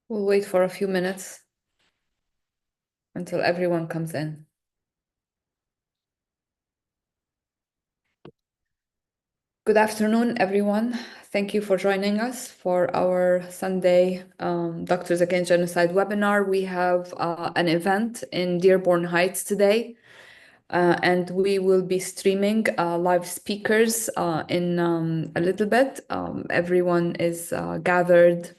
We'll wait for a few minutes until everyone comes in. Good afternoon, everyone. Thank you for joining us for our Sunday Doctors Against Genocide webinar. We have an event in Dearborn Heights today, and we will be streaming live speakers in a little bit. Everyone is gathered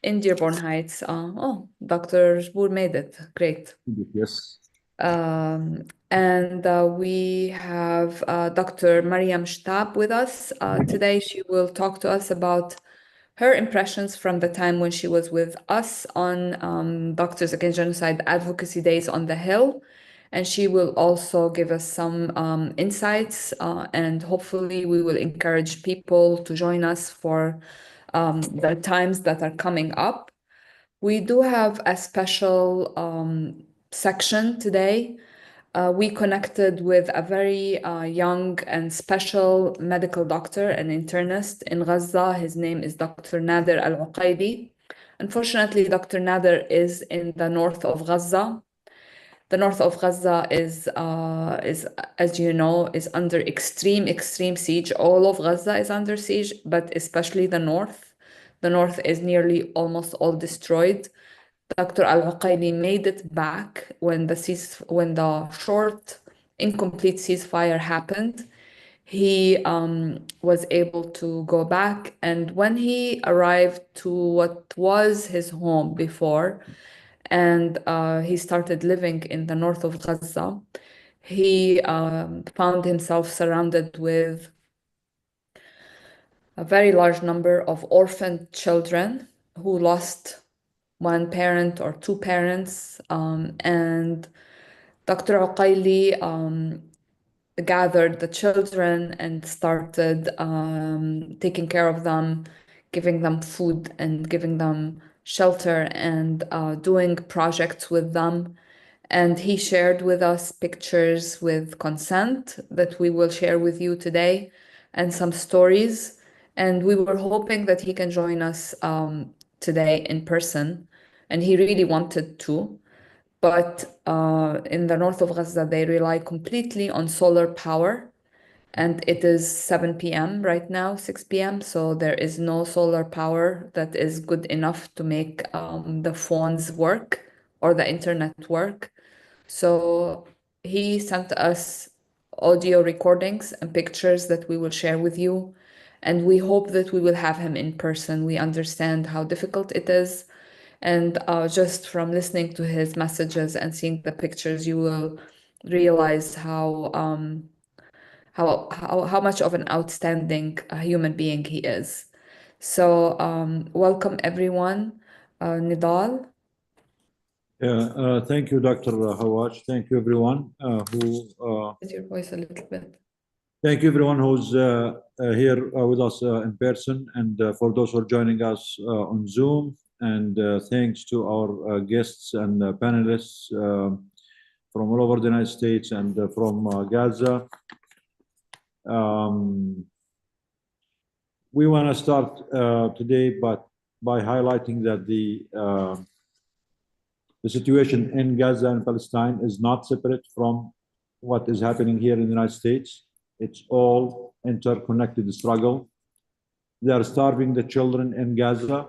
in Dearborn Heights. Oh, Dr. Zbour made it. Great. Yes. And we have Dr. Mariam Shtab with us. Today she will talk to us about her impressions from the time when she was with us on Doctors Against Genocide Advocacy Days on the Hill. And she will also give us some insights, and hopefully we will encourage people to join us for the times that are coming up. We do have a special section today. We connected with a very young and special medical doctor and internist in Gaza. His name is Dr. Nader Oqailee. Unfortunately, Dr. Nader is in the north of Gaza. The north of Gaza is, as you know, is under extreme siege. All of Gaza is under siege, but especially the north. The north is nearly almost all destroyed. Dr. Oqailee made it back when the short, incomplete ceasefire happened. He was able to go back, and when he arrived to what was his home before, and he started living in the north of Gaza, he found himself surrounded with a very large number of orphaned children who lost one parent or two parents, and Dr. Oqailee gathered the children and started taking care of them, giving them food and giving them shelter, and doing projects with them. And he shared with us pictures with consent that we will share with you today, and some stories. And we were hoping that he can join us today in person, and he really wanted to. But in the north of Gaza, they rely completely on solar power. And it is 7 p.m. right now, 6 p.m. So there is no solar power that is good enough to make the phones work or the internet work. So he sent us audio recordings and pictures that we will share with you. And we hope that we will have him in person. We understand how difficult it is. And just from listening to his messages and seeing the pictures, you will realize how much of an outstanding human being he is. So welcome everyone. Nidal. Thank you, Dr. Hawash. Thank you, everyone Raise your voice a little bit. Thank you, everyone who's here with us in person, and for those who are joining us on Zoom. And thanks to our guests and panelists from all over the United States and from Gaza. We want to start today by highlighting that the situation in Gaza and Palestine is not separate from what is happening here in the United States. It's all interconnected struggle. They are starving the children in Gaza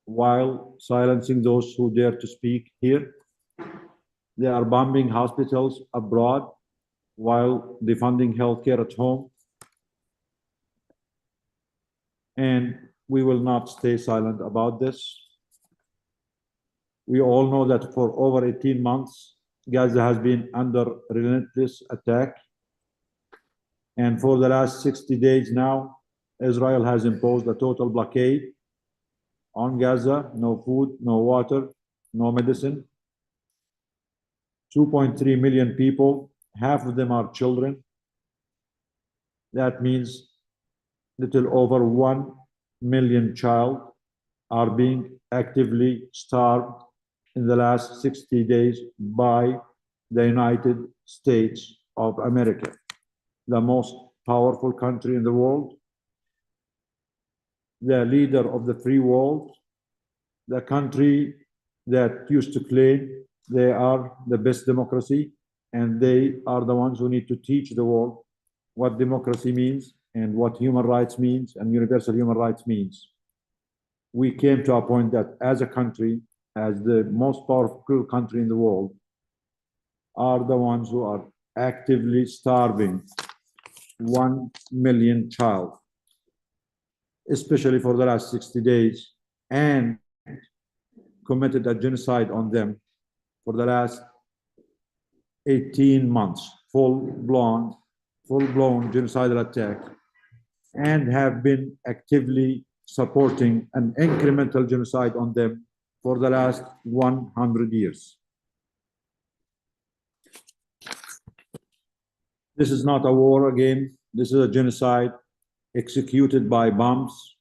while silencing those who dare to speak here. They are bombing hospitals abroad while defunding healthcare at home. And we will not stay silent about this. We all know that for over 18 months, Gaza has been under relentless attack. And for the last 60 days now, Israel has imposed a total blockade on Gaza. No food, no water, no medicine. 2.3 million people, half of them are children. That means little over 1 million child are being actively starved in the last 60 days by the United States of America, the most powerful country in the world, the leader of the free world, the country that used to claim they are the best democracy, and they are the ones who need to teach the world what democracy means and what human rights means and universal human rights means. We came to a point that as a country, as the most powerful country in the world, are the ones who are actively starving 1 million child, especially for the last 60 days, and committed a genocide on them for the last 18 months, full-blown genocidal attack, and have been actively supporting an incremental genocide on them for the last 100 years. This is not a war again. This is a genocide executed by bombs,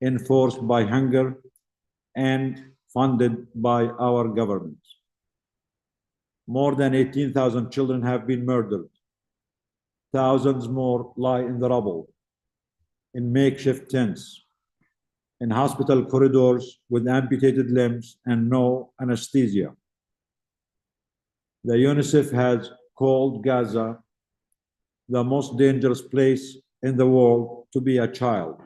enforced by hunger, and funded by our government. More than 18,000 children have been murdered. Thousands more lie in the rubble, in makeshift tents, in hospital corridors with amputated limbs and no anesthesia. The UNICEF has called Gaza the most dangerous place in the world to be a child.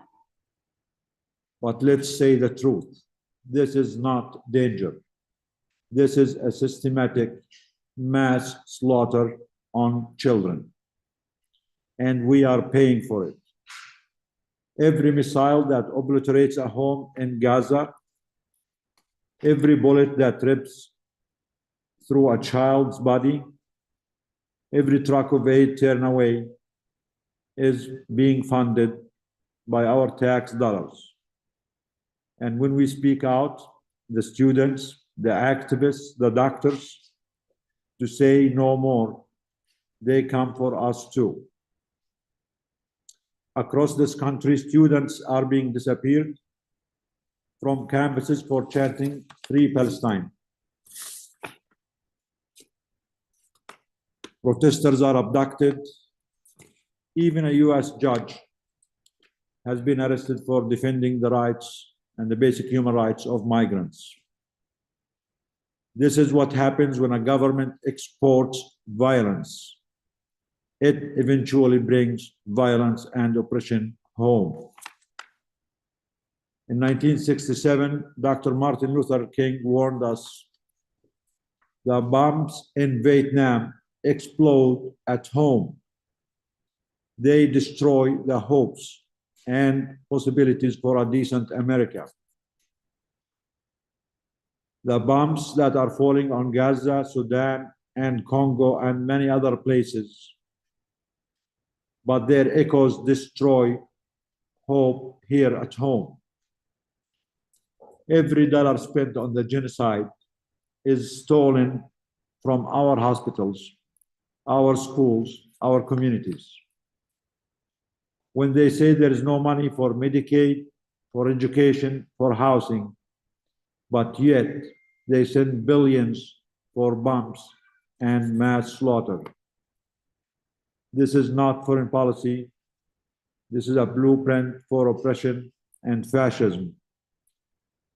But let's say the truth. This is not danger. This is a systematic mass slaughter on children. And we are paying for it. Every missile that obliterates a home in Gaza, every bullet that rips through a child's body, every truck of aid turned away is being funded by our tax dollars. And when we speak out, the students, the activists, the doctors, to say no more, they come for us too. Across this country, students are being disappeared from campuses for chanting Free Palestine. Protesters are abducted. Even a US judge has been arrested for defending the rights and the basic human rights of migrants. This is what happens when a government exports violence. It eventually brings violence and oppression home. In 1967, Dr. Martin Luther King warned us, the bombs in Vietnam explode at home. They destroy the hopes and possibilities for a decent America. The bombs that are falling on Gaza, Sudan, and Congo, and many other places, but their echoes destroy hope here at home. Every dollar spent on the genocide is stolen from our hospitals, our schools, our communities. When they say there is no money for Medicaid, for education, for housing, but yet they send billions for bombs and mass slaughter. This is not foreign policy. This is a blueprint for oppression and fascism.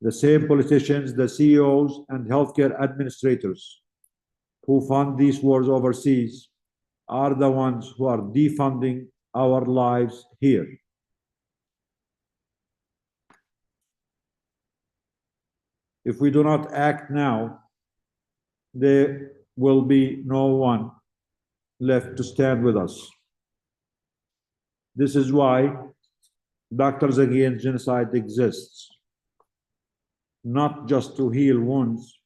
The same politicians, the CEOs, and healthcare administrators who fund these wars overseas are the ones who are defunding our lives here. If we do not act now, there will be no one left to stand with us. This is why Doctors Against Genocide exists, not just to heal wounds,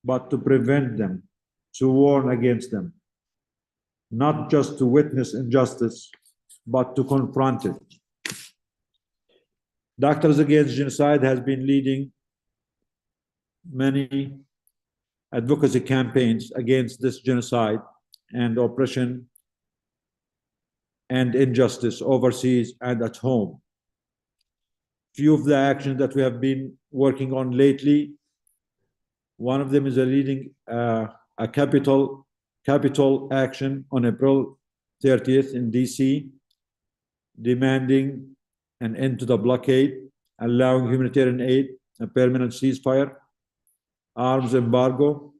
but to prevent them, to warn against them, not just to witness injustice, but to confront it. Doctors Against Genocide has been leading many advocacy campaigns against this genocide and oppression and injustice overseas and at home. Few of the actions that we have been working on lately, one of them is leading a capital action on April 30th in DC, demanding an end to the blockade allowing humanitarian aid, a permanent ceasefire, arms embargo.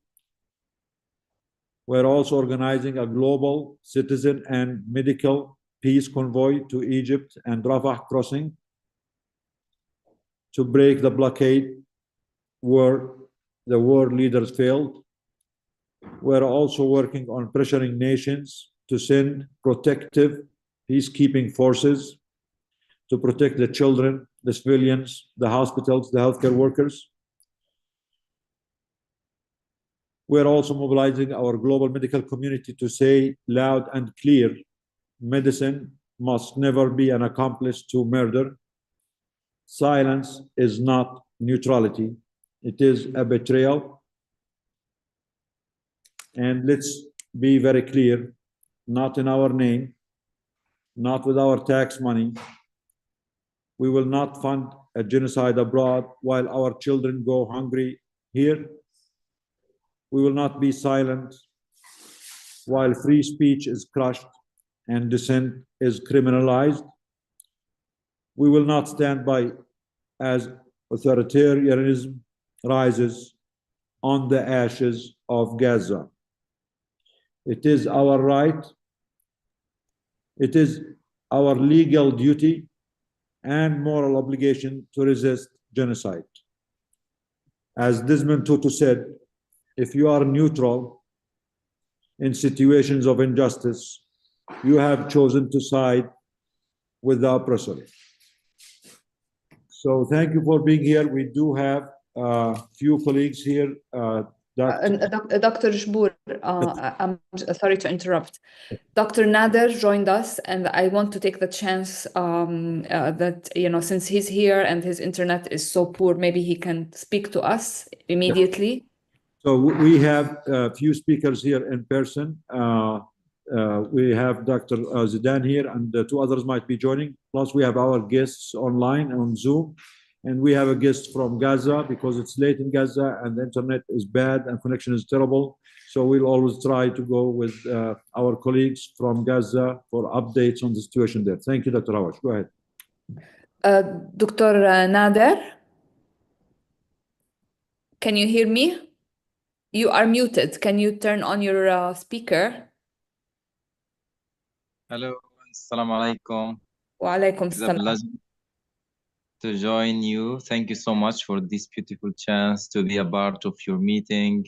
We're also organizing a global citizen and medical peace convoy to Egypt and Rafah crossing to break the blockade where the world leaders failed. We're also working on pressuring nations to send protective peacekeeping forces to protect the children, the civilians, the hospitals, the healthcare workers. We're also mobilizing our global medical community to say loud and clear, medicine must never be an accomplice to murder. Silence is not neutrality. It is a betrayal. And let's be very clear, not in our name, not with our tax money. We will not fund a genocide abroad while our children go hungry here. We will not be silent while free speech is crushed and dissent is criminalized. We will not stand by as authoritarianism rises on the ashes of Gaza. It is our right, it is our legal duty and moral obligation to resist genocide. As Desmond Tutu said, if you are neutral in situations of injustice, you have chosen to side with the oppressor. So thank you for being here. We do have a few colleagues here. Dr. Jbour, I'm sorry to interrupt. Dr. Nader joined us, and I want to take the chance that, since he's here and his internet is so poor, maybe he can speak to us immediately. So we have a few speakers here in person. We have Dr. Zidane here, and two others might be joining. Plus, we have our guests online on Zoom. And we have a guest from Gaza because it's late in Gaza and the internet is bad and connection is terrible. So we'll always try to go with our colleagues from Gaza for updates on the situation there. Thank you, Dr. Hawash. Go ahead. Dr. Nader, can you hear me? You are muted. Can you turn on your speaker? Hello, assalamu alaikum. Wa alaikum It's a pleasure to join you. Thank you so much for this beautiful chance to be a part of your meeting.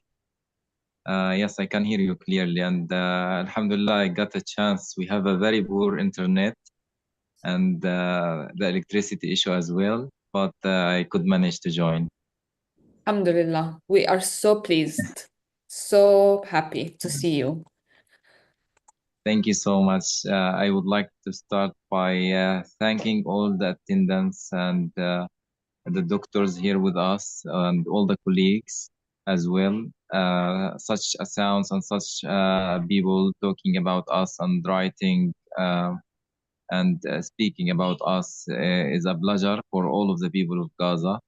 Yes, I can hear you clearly, and Alhamdulillah, I got a chance. We have a very poor internet and the electricity issue as well, but I could manage to join. Alhamdulillah, we are so pleased, so happy to see you. Thank you so much. I would like to start by thanking all the attendants and the doctors here with us and all the colleagues as well. Such sounds and such people talking about us and writing and speaking about us is a pleasure for all of the people of Gaza.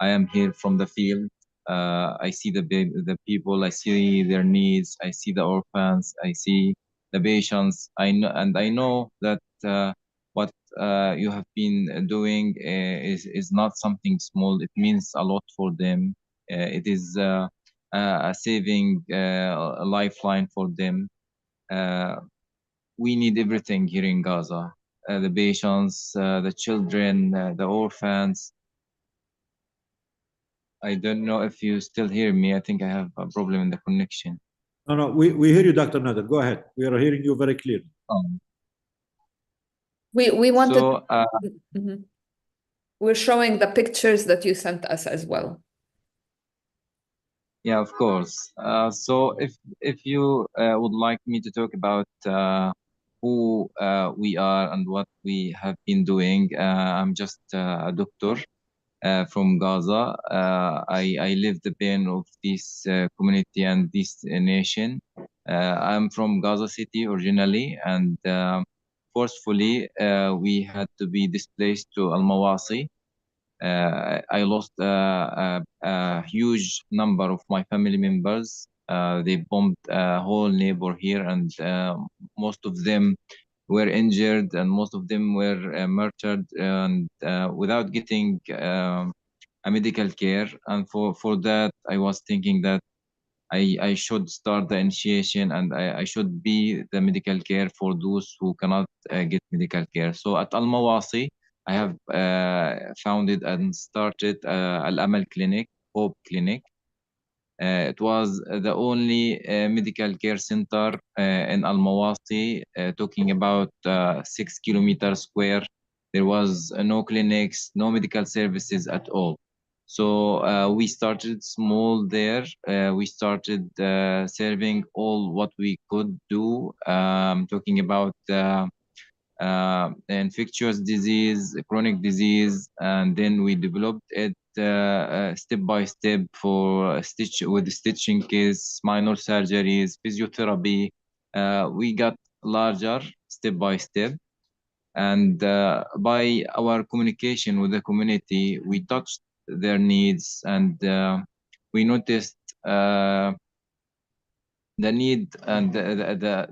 I am here from the field. I see the people, I see their needs, I see the orphans, I see the patients. I know that what you have been doing is not something small. It means a lot for them. It is a saving a lifeline for them. We need everything here in Gaza. The patients, the children, the orphans. I don't know if you still hear me. I think I have a problem in the connection. No, we hear you, Dr. Nader. Go ahead. We are hearing you very clearly. We wanted. So, we're showing the pictures that you sent us as well. Yeah, of course. So if you would like me to talk about who we are and what we have been doing, I'm just a doctor from Gaza. I live the pain of this community and this nation. I'm from Gaza City originally, and forcefully we had to be displaced to Al-Mawasi. I lost a huge number of my family members. They bombed a whole neighbor here, and most of them were injured, and most of them were murdered, and without getting a medical care. And for that, I was thinking that I should start the initiation, and I should be the medical care for those who cannot get medical care. So at Al Mawasi, I have founded and started Al Amal Clinic, Hope Clinic. It was the only medical care center in Al Mawasi, talking about 6 kilometers square. There was no clinics, no medical services at all. So we started small there. We started serving all what we could do, talking about infectious disease, chronic disease, and then we developed it step by step for with stitching case, minor surgeries, physiotherapy. We got larger step by step, and by our communication with the community, we touched their needs, and we noticed the need and the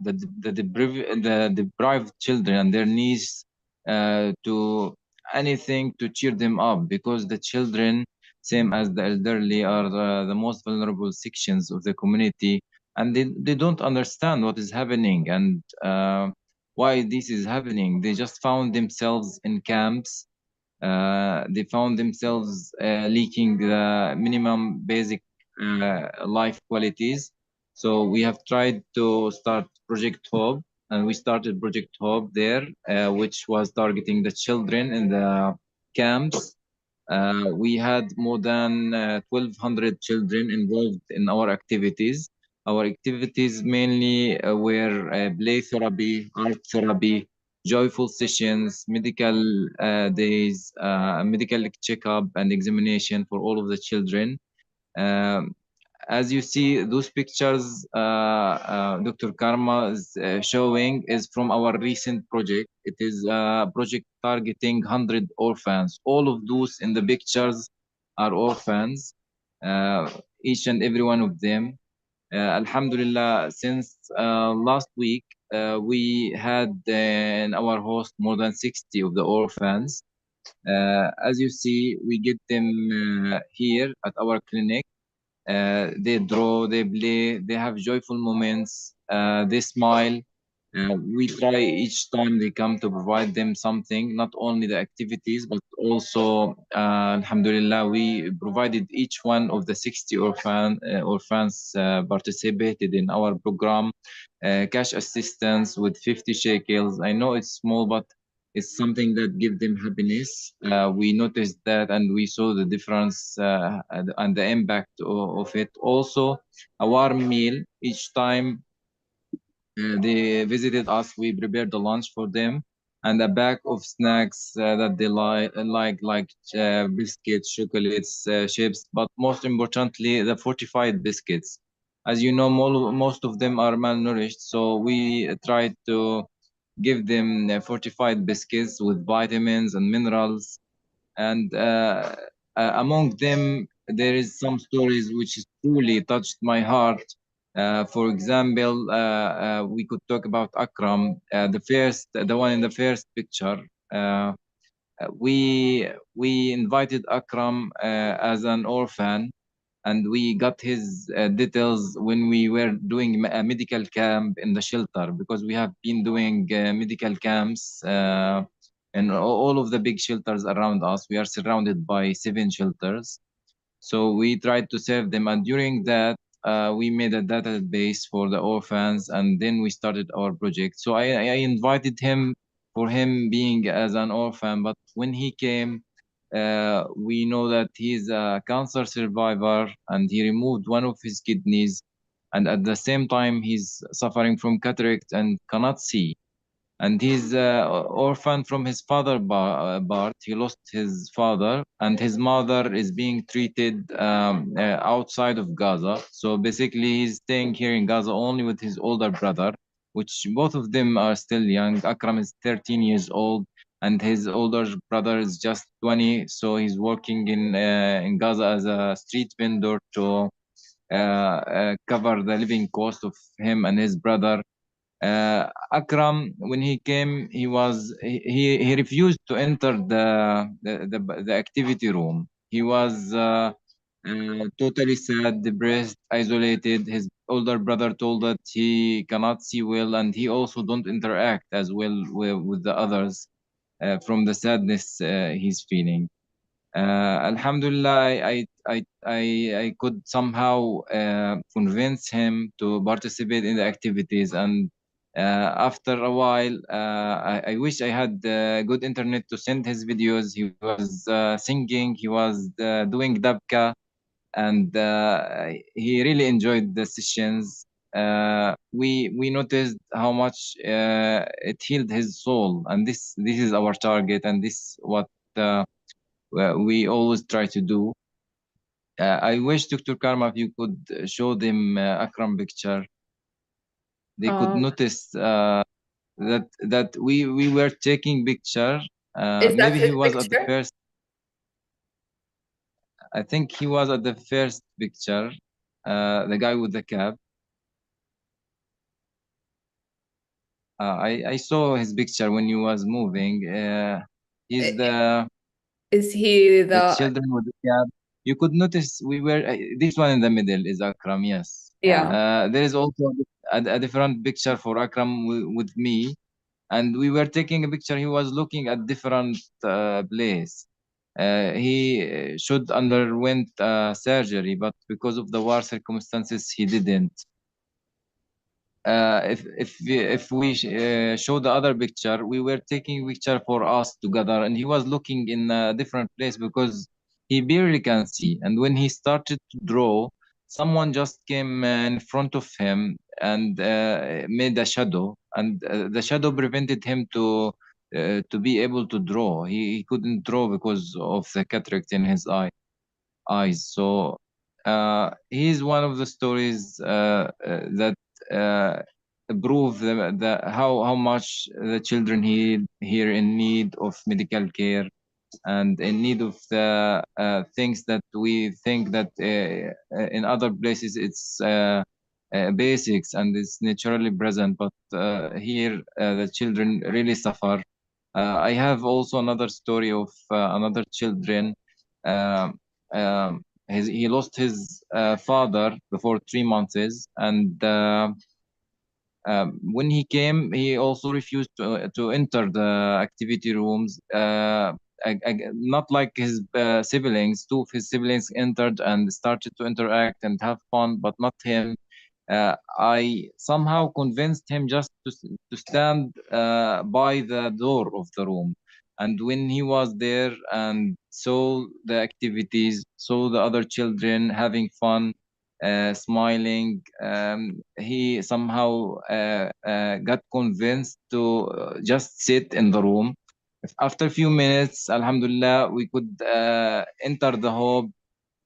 deprived children and their needs to anything to cheer them up, because the children, same as the elderly, are the most vulnerable sections of the community, and they don't understand what is happening and why this is happening. They just found themselves in camps. They found themselves leaking the minimum basic life qualities. So we have tried to start Project Hope, and we started Project Hope there, which was targeting the children in the camps. We had more than 1,200 children involved in our activities. Our activities mainly were play therapy, art therapy, joyful sessions, medical days, medical checkup and examination for all of the children. Um, as you see, those pictures Dr. Karma is showing is from our recent project. It is a project targeting 100 orphans. All of those in the pictures are orphans, uh, each and every one of them. Alhamdulillah, since last week, we had in our host more than 60 of the orphans. As you see, we get them here at our clinic. They draw, they play, they have joyful moments, they smile. We try each time they come to provide them something, not only the activities, but also, Alhamdulillah, we provided each one of the 60 orphans participated in our program, cash assistance with 50 shekels. I know it's small, but it's something that gives them happiness. We noticed that, and we saw the difference and the impact of it. Also, a warm meal each time they visited us. We prepared the lunch for them, and a bag of snacks that they like biscuits, chocolates, chips, but most importantly, the fortified biscuits. As you know, most of them are malnourished, so we tried to give them fortified biscuits with vitamins and minerals. And among them, there is some stories which truly touched my heart. For example, we could talk about Akram, the one in the first picture. We invited Akram as an orphan, and we got his details when we were doing a medical camp in the shelter, because we have been doing medical camps in all of the big shelters around us. We are surrounded by 7 shelters. So we tried to serve them, and during that, we made a database for the orphans, and then we started our project. So I invited him for him being as an orphan, but when he came, we know that he's a cancer survivor, and he removed one of his kidneys, and at the same time, he's suffering from cataract and cannot see. And he's orphan from his father, Bart. He lost his father, and his mother is being treated outside of Gaza. So basically, he's staying here in Gaza only with his older brother, which both of them are still young. Akram is 13 years old, and his older brother is just 20. So he's working in Gaza as a street vendor to cover the living cost of him and his brother. Akram, when he came, he refused to enter the activity room. He was totally sad, depressed, isolated. His older brother told that he cannot see well, and he also don't interact as well with the others from the sadness he's feeling. Alhamdulillah, I could somehow convince him to participate in the activities. And after a while, I wish I had good internet to send his videos. He was singing, he was doing dabka, and he really enjoyed the sessions. We noticed how much it healed his soul, and this is our target, and this what we always try to do. I wish Dr. Karma, if you could show them Akram picture, they could notice that we were taking picture. Is that Maybe he his was at the picture? first. I think he was at the first picture. The guy with the cap. I saw his picture when he was moving. He's Is he the the, children with the cap. You could notice we were this one in the middle is Akram. Yes. yeah. There is also a different picture for Akram with me, and we were taking a picture. He was looking at different place. He should underwent surgery, but because of the war circumstances, he didn't. If we show the other picture, we were taking picture for us together, and he was looking in a different place because he barely can see. And when he started to draw, someone just came in front of him and made a shadow, and the shadow prevented him to be able to draw. He couldn't draw because of the cataract in his eyes. So he's one of the stories that prove how much the children here in need of medical care and in need of the things that we think that in other places it's basics and it's naturally present, but here the children really suffer. I have also another story of another children. Um, he lost his father before 3 months, and when he came, he also refused to enter the activity rooms. Not like his siblings. Two of his siblings entered and started to interact and have fun, but not him. I somehow convinced him just to stand by the door of the room. And when he was there and saw the activities, saw the other children having fun, smiling, he somehow got convinced to just sit in the room. After a few minutes, Alhamdulillah, we could enter the hope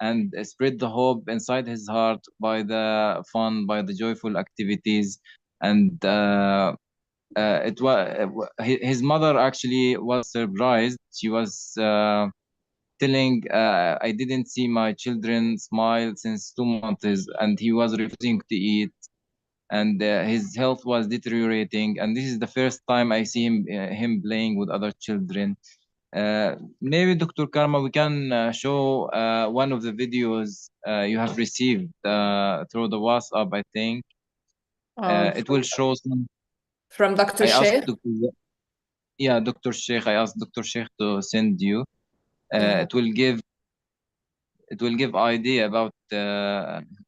and spread the hope inside his heart by the fun, by the joyful activities. And it was his mother actually was surprised. She was telling, I didn't see my children smile since 2 months, and he was refusing to eat, and his health was deteriorating. And this is the first time I see him playing with other children. Maybe Dr. Karma, we can show one of the videos you have received through the WhatsApp, I think. It will show some. From Dr. I asked Sheikh? Dr. Sheikh. I asked Dr. Sheikh to send you. Yeah. It will give idea about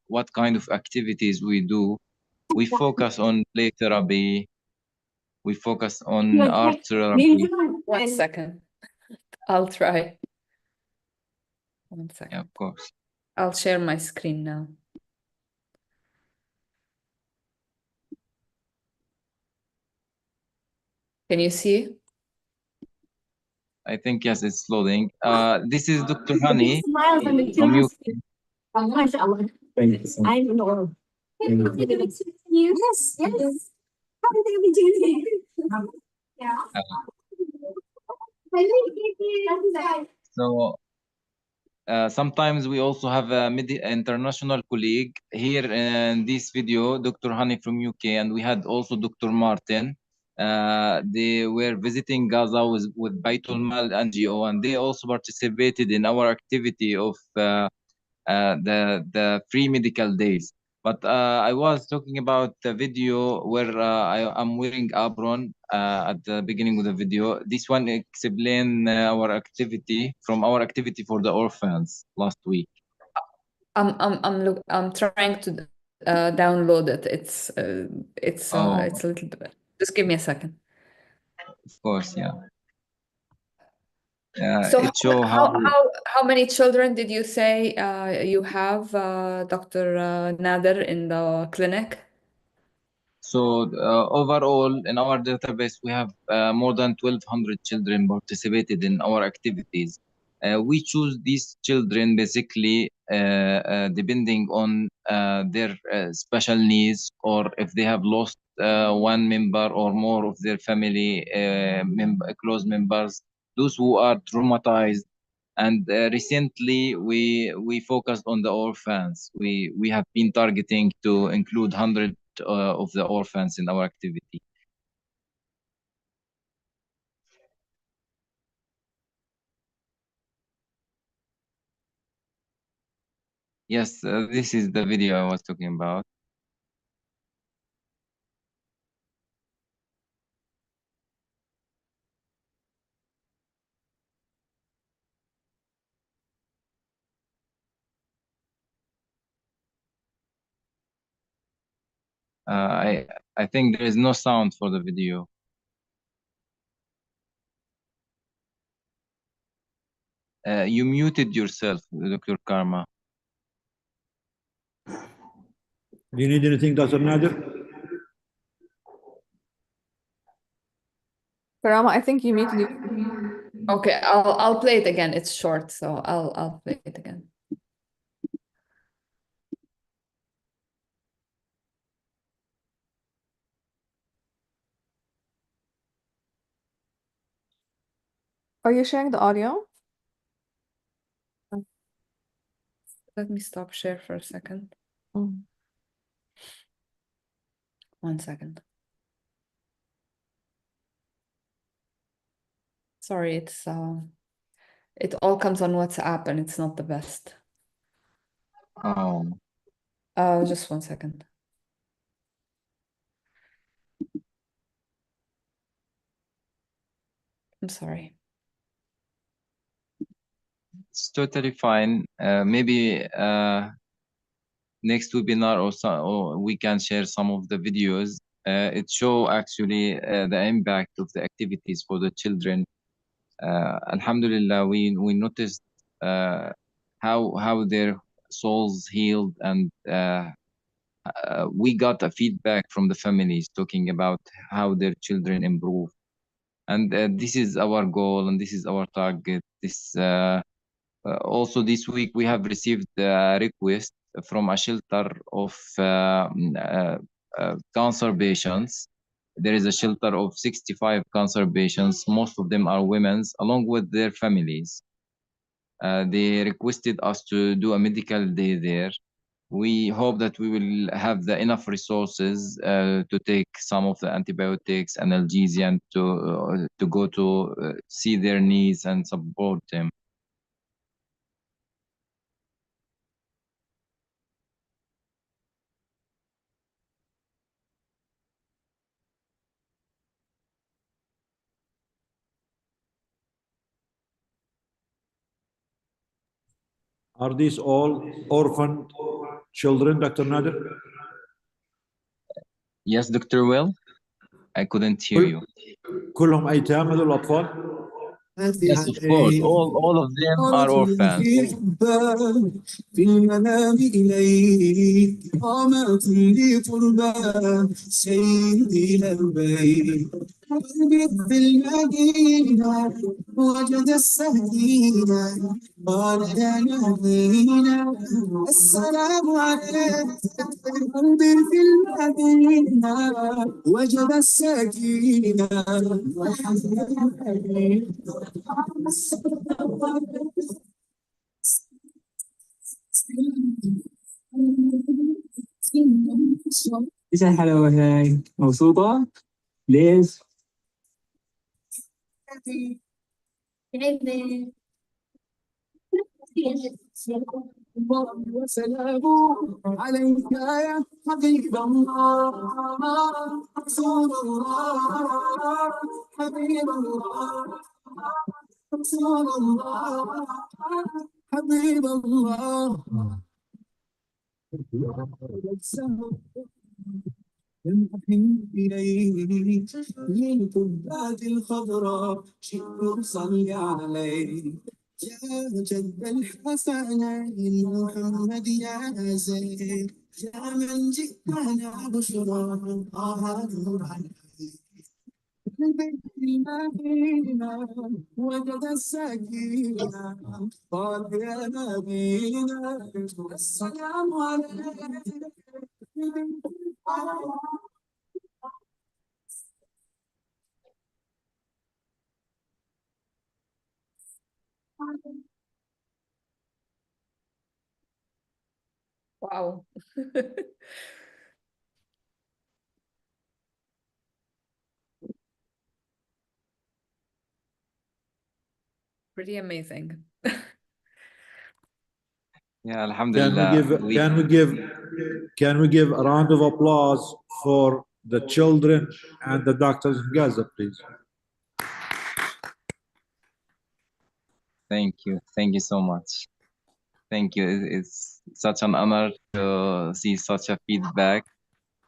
what kind of activities we do. We focus on play therapy. We focus on art therapy. 1 second. I'll try. 1 Yeah, second. of course. I'll share my screen now. Can you see? I think yes, it's loading. This is Dr. Hani from UK. Thank you so much. I know. Yes, yes. How did they be doing it? Yeah. So sometimes we also have a international colleague here in this video, Dr. Hani from UK, and we had also Dr. Martin. They were visiting Gaza with Baitul Mal NGO, and they also participated in our activity of the free medical days. But I was talking about the video where I'm wearing apron at the beginning of the video. This one explain our activity for the orphans last week. I'm trying to download it. It's a little bit. Just give me a second. Of course, yeah. So it show how many children did you say you have, Dr. Nader, in the clinic? So overall, in our database, we have more than 1,200 children participated in our activities. We choose these children basically depending on their special needs, or if they have lost one member or more of their family close members, those who are traumatized. And recently, we focused on the orphans. We have been targeting to include 100 of the orphans in our activity. Yes, this is the video I was talking about. I think there is no sound for the video. You muted yourself, Dr. Karma. Do you need anything, Dr. Nader? Karama, I think you muted you. Okay, I'll play it again. It's short, so I'll play it again. Are you sharing the audio? Let me stop share for a second. Mm. 1 second. Sorry, it all comes on WhatsApp and it's not the best. Oh. Just 1 second. I'm sorry. It's totally fine. Maybe next webinar or we can share some of the videos. It show actually the impact of the activities for the children. Alhamdulillah, we noticed how their souls healed, and we got a feedback from the families talking about how their children improve. And this is our goal, and this is our target. Also this week we have received a request from a shelter of cancer patients. There is a shelter of 65 cancer patients. Most of them are women, along with their families. They requested us to do a medical day there. We hope that we will have the enough resources to take some of the antibiotics, analgesia, and to go to see their needs and support them. Are these all orphaned children, Dr. Nader? Yes, Dr. Will? I couldn't hear you. كلهم أيتام هذول الأطفال؟ Yes, of course. All of them are orphans. في المنام إليك قامت لي قربان سيدي لبيك قلبي في المدينة وجد السكينة قال يا نبينا السلام عليك قلبي في المدينة وجد السكينة ايش الحلاوة هاي؟ مبسوطة؟ ليش؟ وسلام عليك يا حبيب الله رسول الله حبيب الله رسول الله حبيب الله ينحني إليك للقبات الخضراء شكر صلي عليه يا جد الحسنين محمد يا زين يا من جئتنا بشرى نور عليك البيت المدينة وجد السكينة قال يا نبينا السلام عليك Wow. Pretty amazing. Yeah, Can we Alhamdulillah. can we give a round of applause for the children and the doctors in Gaza, please? Thank you. Thank you so much. Thank you. It's such an honor to see such a feedback.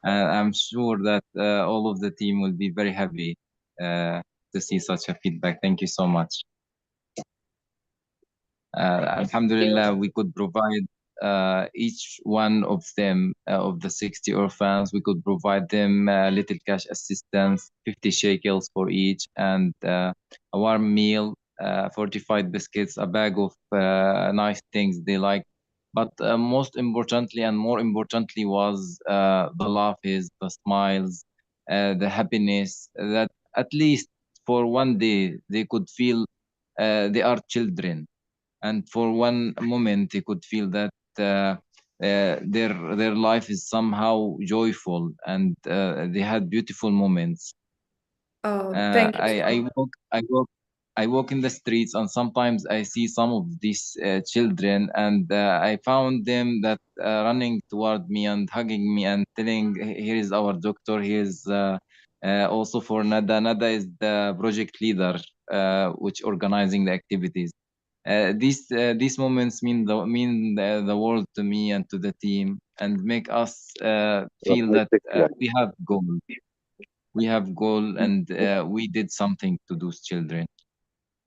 I'm sure that all of the team will be very happy to see such a feedback. Thank you so much. Alhamdulillah, we could provide each one of them, of the 60 orphans, we could provide them little cash assistance, 50 shekels for each, and a warm meal, fortified biscuits, a bag of nice things they like. But most importantly, and more importantly, was the laughs, the smiles, the happiness, that at least for one day they could feel they are children, and for one moment they could feel that their life is somehow joyful, and they had beautiful moments. Thank you. I walk in the streets, and sometimes I see some of these children, and I found them that running toward me and hugging me and telling, "Here is our doctor. He is also for Nada. Nada is the project leader, which organizing the activities." These moments the world to me and to the team, and make us feel that we have goal. We have goal, and we did something to those children.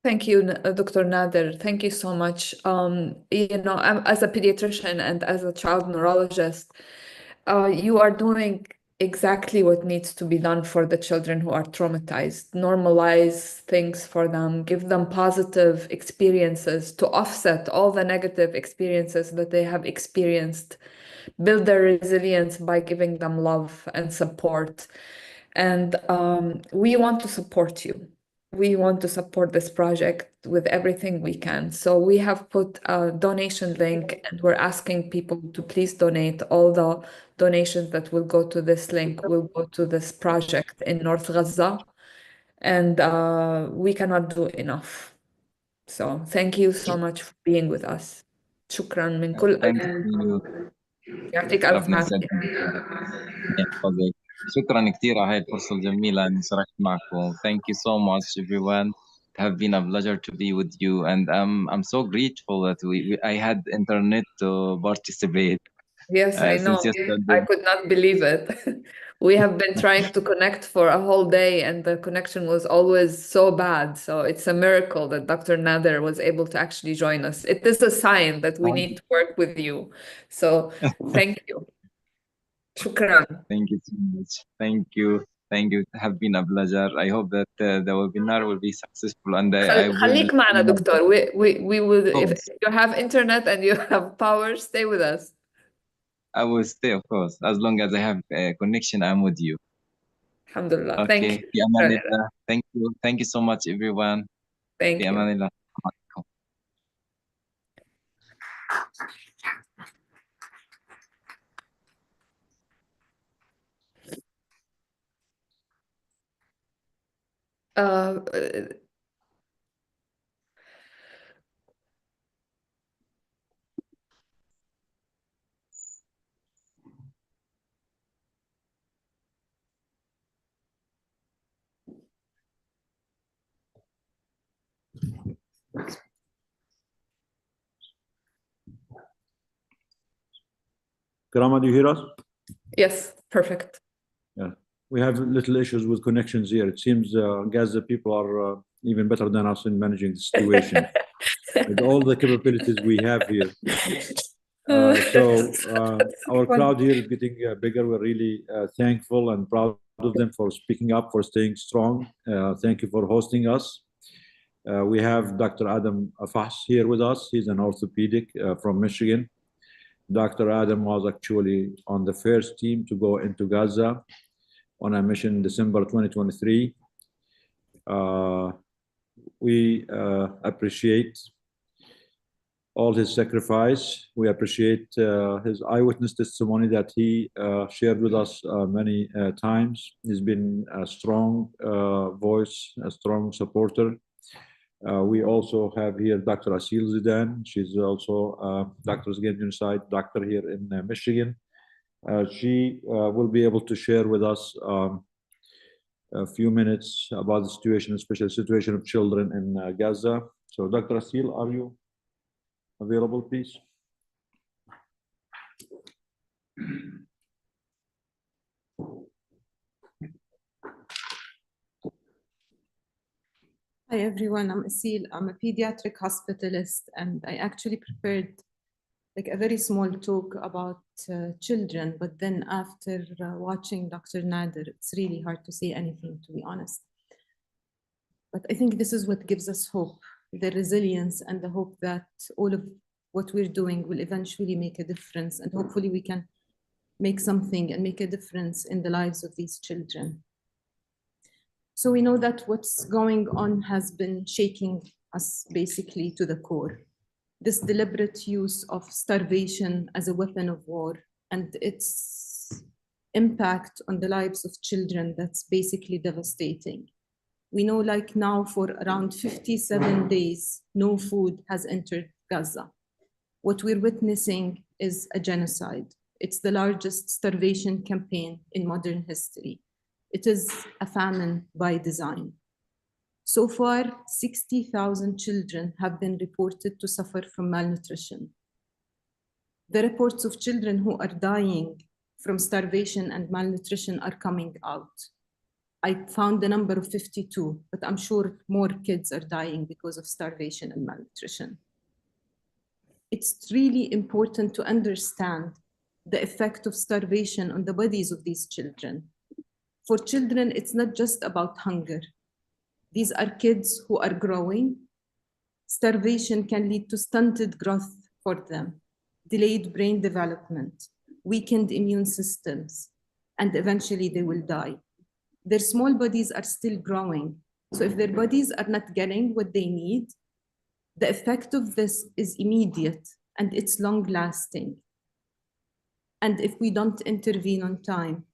Thank you, Dr. Nader. Thank you so much. As a pediatrician and as a child neurologist, you are doing exactly what needs to be done for the children who are traumatized. Normalize things for them, give them positive experiences to offset all the negative experiences that they have experienced, build their resilience by giving them love and support. And we want to support you. We want to support this project with everything we can. So we have put a donation link, and we're asking people to please donate. All the donations that will go to this link will go to this project in North Gaza. And we cannot do enough. So thank you so much for being with us. شكرا من كل Thanks قلب. to you. يعطيك ألف ربنا عافية. يسعدك. يحفظك. شكرا كثير على هاي الفرصة الجميلة إني شاركت معكم. Thank you so much, everyone. It have been a pleasure to be with you, and I'm so grateful that I had internet to participate. Yes, I know. Since yesterday. I could not believe it. We have been trying to connect for a whole day, and the connection was always so bad. So it's a miracle that Dr. Nader was able to actually join us. It is a sign that we need to work with you. So thank you. Shukran. Thank you so much. Thank you. Thank you. It have been a pleasure. I hope that the webinar will be successful, and I will. خليك معنا دكتور. We will, if course. you have internet and you have power, stay with us. I will stay, of course, as long as I have a connection. I'm with you. Alhamdulillah. Thank Okay. you. في أمان الله. Thank you. Thank you so much, everyone. Thank في you. أمان الله. Uh, Karama, do you hear us? yes, perfect. Yeah. We have little issues with connections here. It seems Gaza people are even better than us in managing the situation with all the capabilities we have here. Our crowd here is getting bigger. We're really thankful and proud of them for speaking up, for staying strong. Thank you for hosting us. We have Dr. Adam Afas here with us. He's an orthopedic from Michigan. Dr. Adam was actually on the first team to go into Gaza on a mission in December 2023. We appreciate all his sacrifice. We appreciate his eyewitness testimony that he shared with us many times. He's been a strong voice, a strong supporter. We also have here Dr. Asil Zidan. She's also Doctors Against Genocide doctor here in Michigan. She will be able to share with us a few minutes about the situation, especially the situation of children in Gaza. So Dr. Asil, are you available, please? Hi everyone, I'm Asil. I'm a pediatric hospitalist, and I actually prepared like a very small talk about children, but then after watching Dr. Nader, it's really hard to say anything, to be honest. But I think this is what gives us hope, the resilience and the hope that all of what we're doing will eventually make a difference, and hopefully we can make something and make a difference in the lives of these children. So we know that what's going on has been shaking us basically to the core. This deliberate use of starvation as a weapon of war and its impact on the lives of children, that's basically devastating. We know like now for around 57 days, no food has entered Gaza. What we're witnessing is a genocide. It's the largest starvation campaign in modern history. It is a famine by design. So far, 60,000 children have been reported to suffer from malnutrition. The reports of children who are dying from starvation and malnutrition are coming out. I found the number of 52, but I'm sure more kids are dying because of starvation and malnutrition. It's really important to understand the effect of starvation on the bodies of these children. For children, it's not just about hunger. These are kids who are growing. Starvation can lead to stunted growth for them, delayed brain development, weakened immune systems, and eventually they will die. Their small bodies are still growing. So if their bodies are not getting what they need, the effect of this is immediate and it's long lasting. And if we don't intervene on time,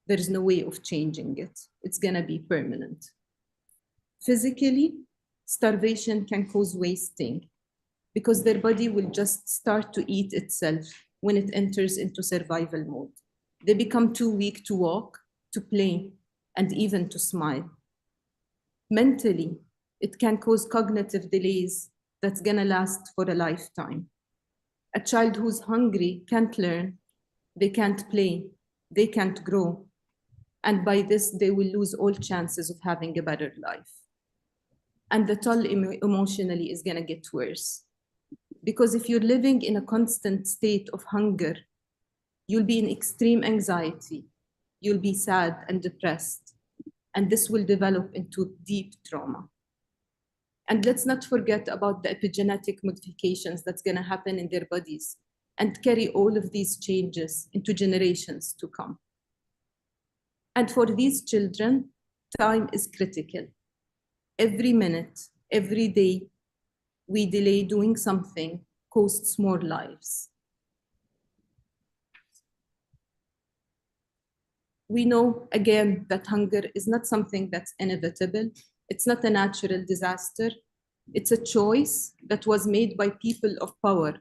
there is no way of changing it. It's gonna be permanent. Physically, starvation can cause wasting because their body will just start to eat itself when it enters into survival mode. They become too weak to walk, to play, and even to smile. Mentally, it can cause cognitive delays that's gonna last for a lifetime. A child who's hungry can't learn, they can't play, they can't grow. And by this, they will lose all chances of having a better life. And the toll emotionally is gonna get worse. Because if you're living in a constant state of hunger, you'll be in extreme anxiety, you'll be sad and depressed, and this will develop into deep trauma. And let's not forget about the epigenetic modifications that's gonna happen in their bodies and carry all of these changes into generations to come. And for these children, time is critical. Every minute, every day, we delay doing something costs more lives. We know, again, that hunger is not something that's inevitable. It's not a natural disaster. It's a choice that was made by people of power,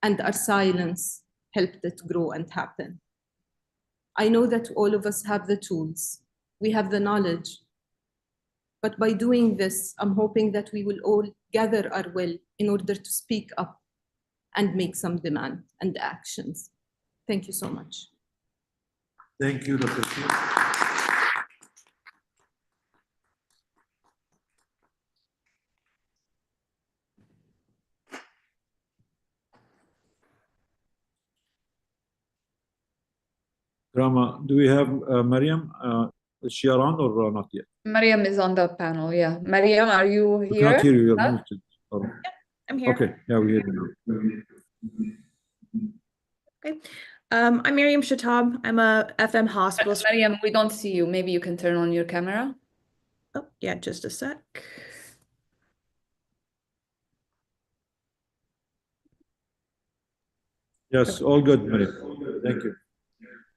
and our silence helped it grow and happen. I know that all of us have the tools, we have the knowledge, but by doing this, I'm hoping that we will all gather our will in order to speak up and make some demand and actions. Thank you so much. Thank you, Dr. Rama, do we have Mariam? Is she around or not yet? Mariam is on the panel, yeah. Mariam, are you We here? cannot hear you. You're Huh? muted. Oh, I'm here. okay, yeah, we hear you now. Okay. I'm Miriam Shatab. I'm a FM hospitalist. Mariam, we don't see you. Maybe you can turn on your camera. Oh, yeah, just a sec. Yes, all good, Mariam. Thank you.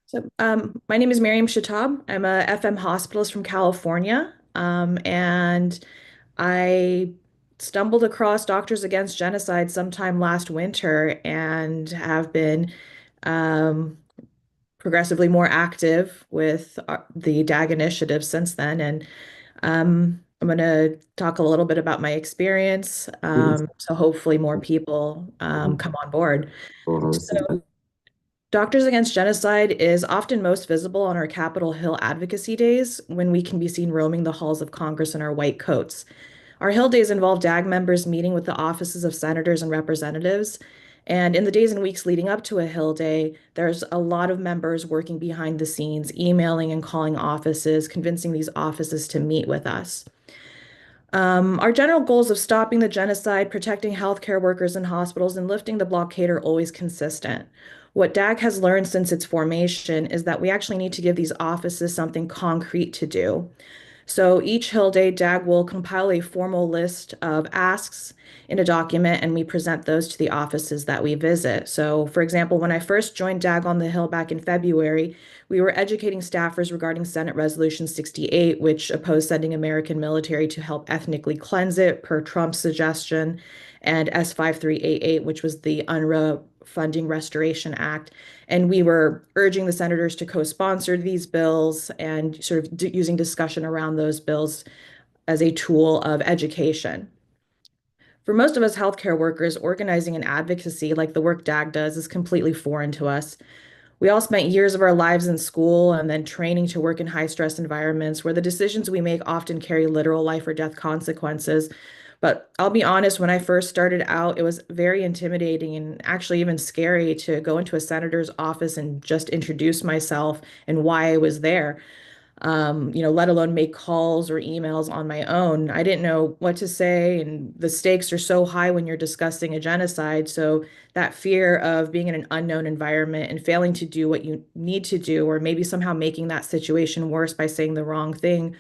So, my name is Miriam Shatab. I'm a FM hospitalist from California, and I stumbled across Doctors Against Genocide sometime last winter and have been progressively more active with the DAG initiative since then. And I'm going to talk a little bit about my experience, so hopefully more people come on board. So, Doctors Against Genocide is often most visible on our Capitol Hill advocacy days when we can be seen roaming the halls of Congress in our white coats. Our Hill days involve DAG members meeting with the offices of senators and representatives. And in the days and weeks leading up to a Hill Day, there's a lot of members working behind the scenes, emailing and calling offices, convincing these offices to meet with us. Our general goals of stopping the genocide, protecting healthcare workers and hospitals, and lifting the blockade are always consistent. What DAG has learned since its formation is that we actually need to give these offices something concrete to do. So each Hill Day, DAG will compile a formal list of asks in a document, and we present those to the offices that we visit. So, for example, when I first joined DAG on the Hill back in February, we were educating staffers regarding Senate Resolution 68, which opposed sending American military to help ethnically cleanse it per Trump's suggestion, and S5388, which was the UNRWA Funding Restoration Act. And we were urging the senators to co-sponsor these bills and sort of using discussion around those bills as a tool of education. For most of us healthcare workers, organizing and advocacy, like the work DAG does, is completely foreign to us. We all spent years of our lives in school and then training to work in high-stress environments where the decisions we make often carry literal life or death consequences. But I'll be honest, when I first started out, it was very intimidating and actually even scary to go into a senator's office and just introduce myself and why I was there. Let alone make calls or emails on my own. I didn't know what to say, and the stakes are so high when you're discussing a genocide. So that fear of being in an unknown environment and failing to do what you need to do, or maybe somehow making that situation worse by saying the wrong thing,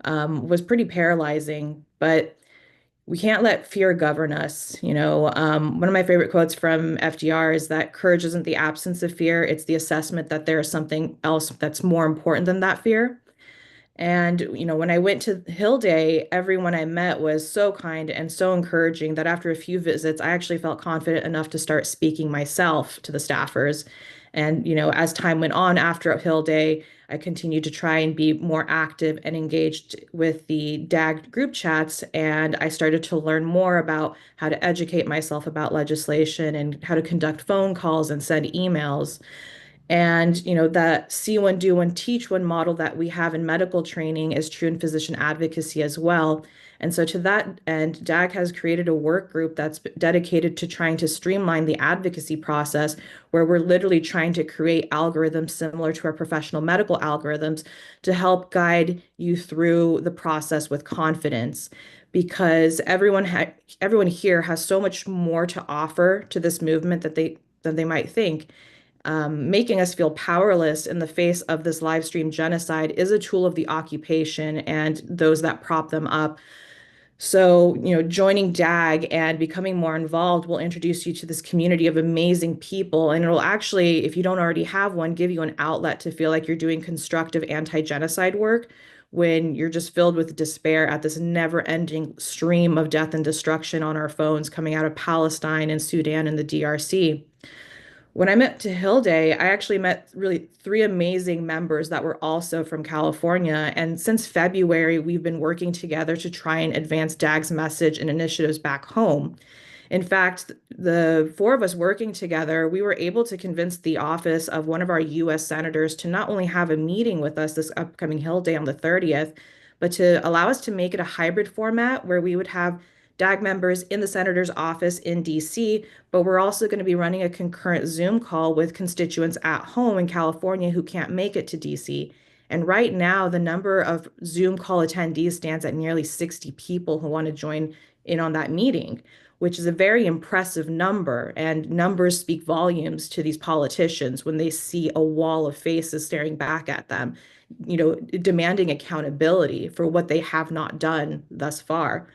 was pretty paralyzing. But we can't let fear govern us. One of my favorite quotes from FDR is that courage isn't the absence of fear, it's the assessment that there is something else that's more important than that fear. And, when I went to Hill Day, everyone I met was so kind and so encouraging that after a few visits, I actually felt confident enough to start speaking myself to the staffers. And, as time went on after Hill Day, I continued to try and be more active and engaged with the DAG group chats. And I started to learn more about how to educate myself about legislation and how to conduct phone calls and send emails. And, that see one, do one, teach one model that we have in medical training is true in physician advocacy as well. And so to that end, DAG has created a work group that's dedicated to trying to streamline the advocacy process, where we're literally trying to create algorithms similar to our professional medical algorithms to help guide you through the process with confidence. Because everyone here has so much more to offer to this movement than they might think. Making us feel powerless in the face of this live stream genocide is a tool of the occupation and those that prop them up. So, joining DAG and becoming more involved will introduce you to this community of amazing people. And it'll actually, if you don't already have one, give you an outlet to feel like you're doing constructive anti-genocide work when you're just filled with despair at this never-ending stream of death and destruction on our phones coming out of Palestine and Sudan and the DRC. When I met to Hill Day, I actually met really three amazing members that were also from California. And since February, we've been working together to try and advance DAG's message and initiatives back home. In fact, the four of us working together, we were able to convince the office of one of our US senators to not only have a meeting with us this upcoming Hill Day on the 30th, but to allow us to make it a hybrid format where we would have DAG members in the senator's office in DC, but we're also going to be running a concurrent Zoom call with constituents at home in California who can't make it to DC. And right now, the number of Zoom call attendees stands at nearly 60 people who want to join in on that meeting, which is a very impressive number. And numbers speak volumes to these politicians when they see a wall of faces staring back at them, demanding accountability for what they have not done thus far.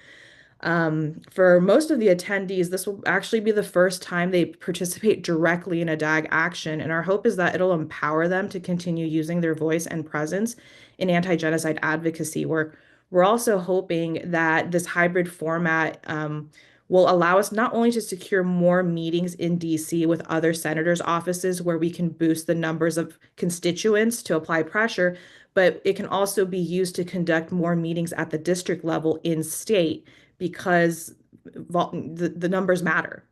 For most of the attendees, this will actually be the first time they participate directly in a DAG action, and our hope is that it'll empower them to continue using their voice and presence in anti-genocide advocacy work. We're also hoping that this hybrid format will allow us not only to secure more meetings in DC with other senators' offices where we can boost the numbers of constituents to apply pressure, but it can also be used to conduct more meetings at the district level in state because the numbers matter.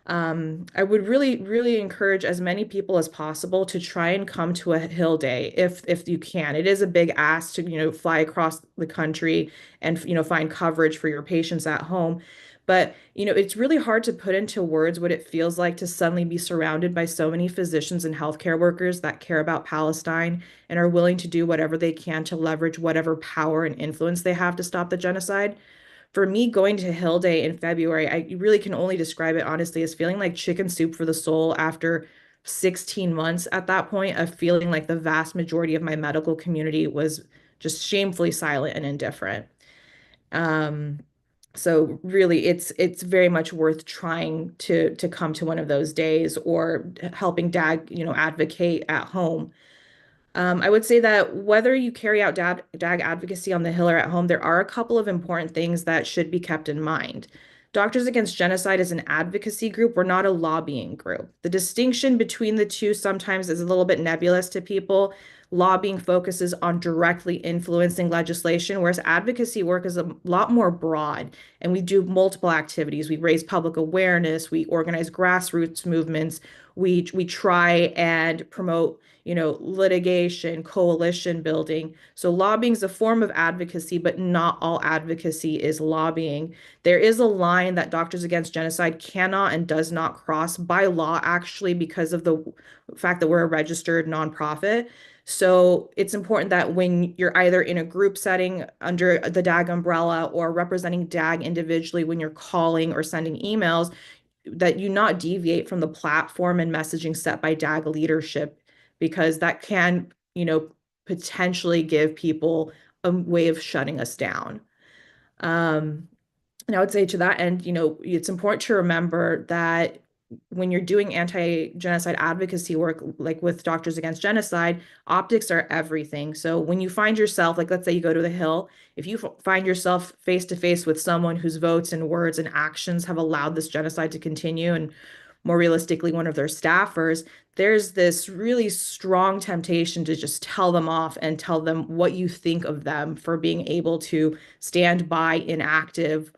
I would really, really encourage as many people as possible to try and come to a Hill Day if you can. It is a big ask to, fly across the country and, find coverage for your patients at home. But, it's really hard to put into words what it feels like to suddenly be surrounded by so many physicians and healthcare workers that care about Palestine and are willing to do whatever they can to leverage whatever power and influence they have to stop the genocide. For me, going to Hill Day in February, I really can only describe it honestly as feeling like chicken soup for the soul after 16 months at that point of feeling like the vast majority of my medical community was just shamefully silent and indifferent. So really, it's very much worth trying to come to one of those days or helping DAG, advocate at home. I would say that whether you carry out DAG advocacy on the Hill or at home, there are a couple of important things that should be kept in mind. Doctors Against Genocide is an advocacy group. We're not a lobbying group. The distinction between the two sometimes is a little bit nebulous to people. Lobbying focuses on directly influencing legislation, whereas advocacy work is a lot more broad, and we do multiple activities. We raise public awareness, we organize grassroots movements, we try and promote litigation, coalition building. So lobbying is a form of advocacy, but not all advocacy is lobbying. There is a line that Doctors Against Genocide cannot and does not cross by law, actually, because of the fact that we're a registered nonprofit. So it's important that when you're either in a group setting under the DAG umbrella or representing DAG individually when you're calling or sending emails, that you not deviate from the platform and messaging set by DAG leadership, because that can, potentially give people a way of shutting us down. And I would say to that end, it's important to remember that when you're doing anti-genocide advocacy work, like with Doctors Against Genocide, optics are everything. So when you find yourself, like let's say you go to the Hill, if you find yourself face to face with someone whose votes and words and actions have allowed this genocide to continue, and more realistically, one of their staffers, there's this really strong temptation to just tell them off and tell them what you think of them for being able to stand by inactive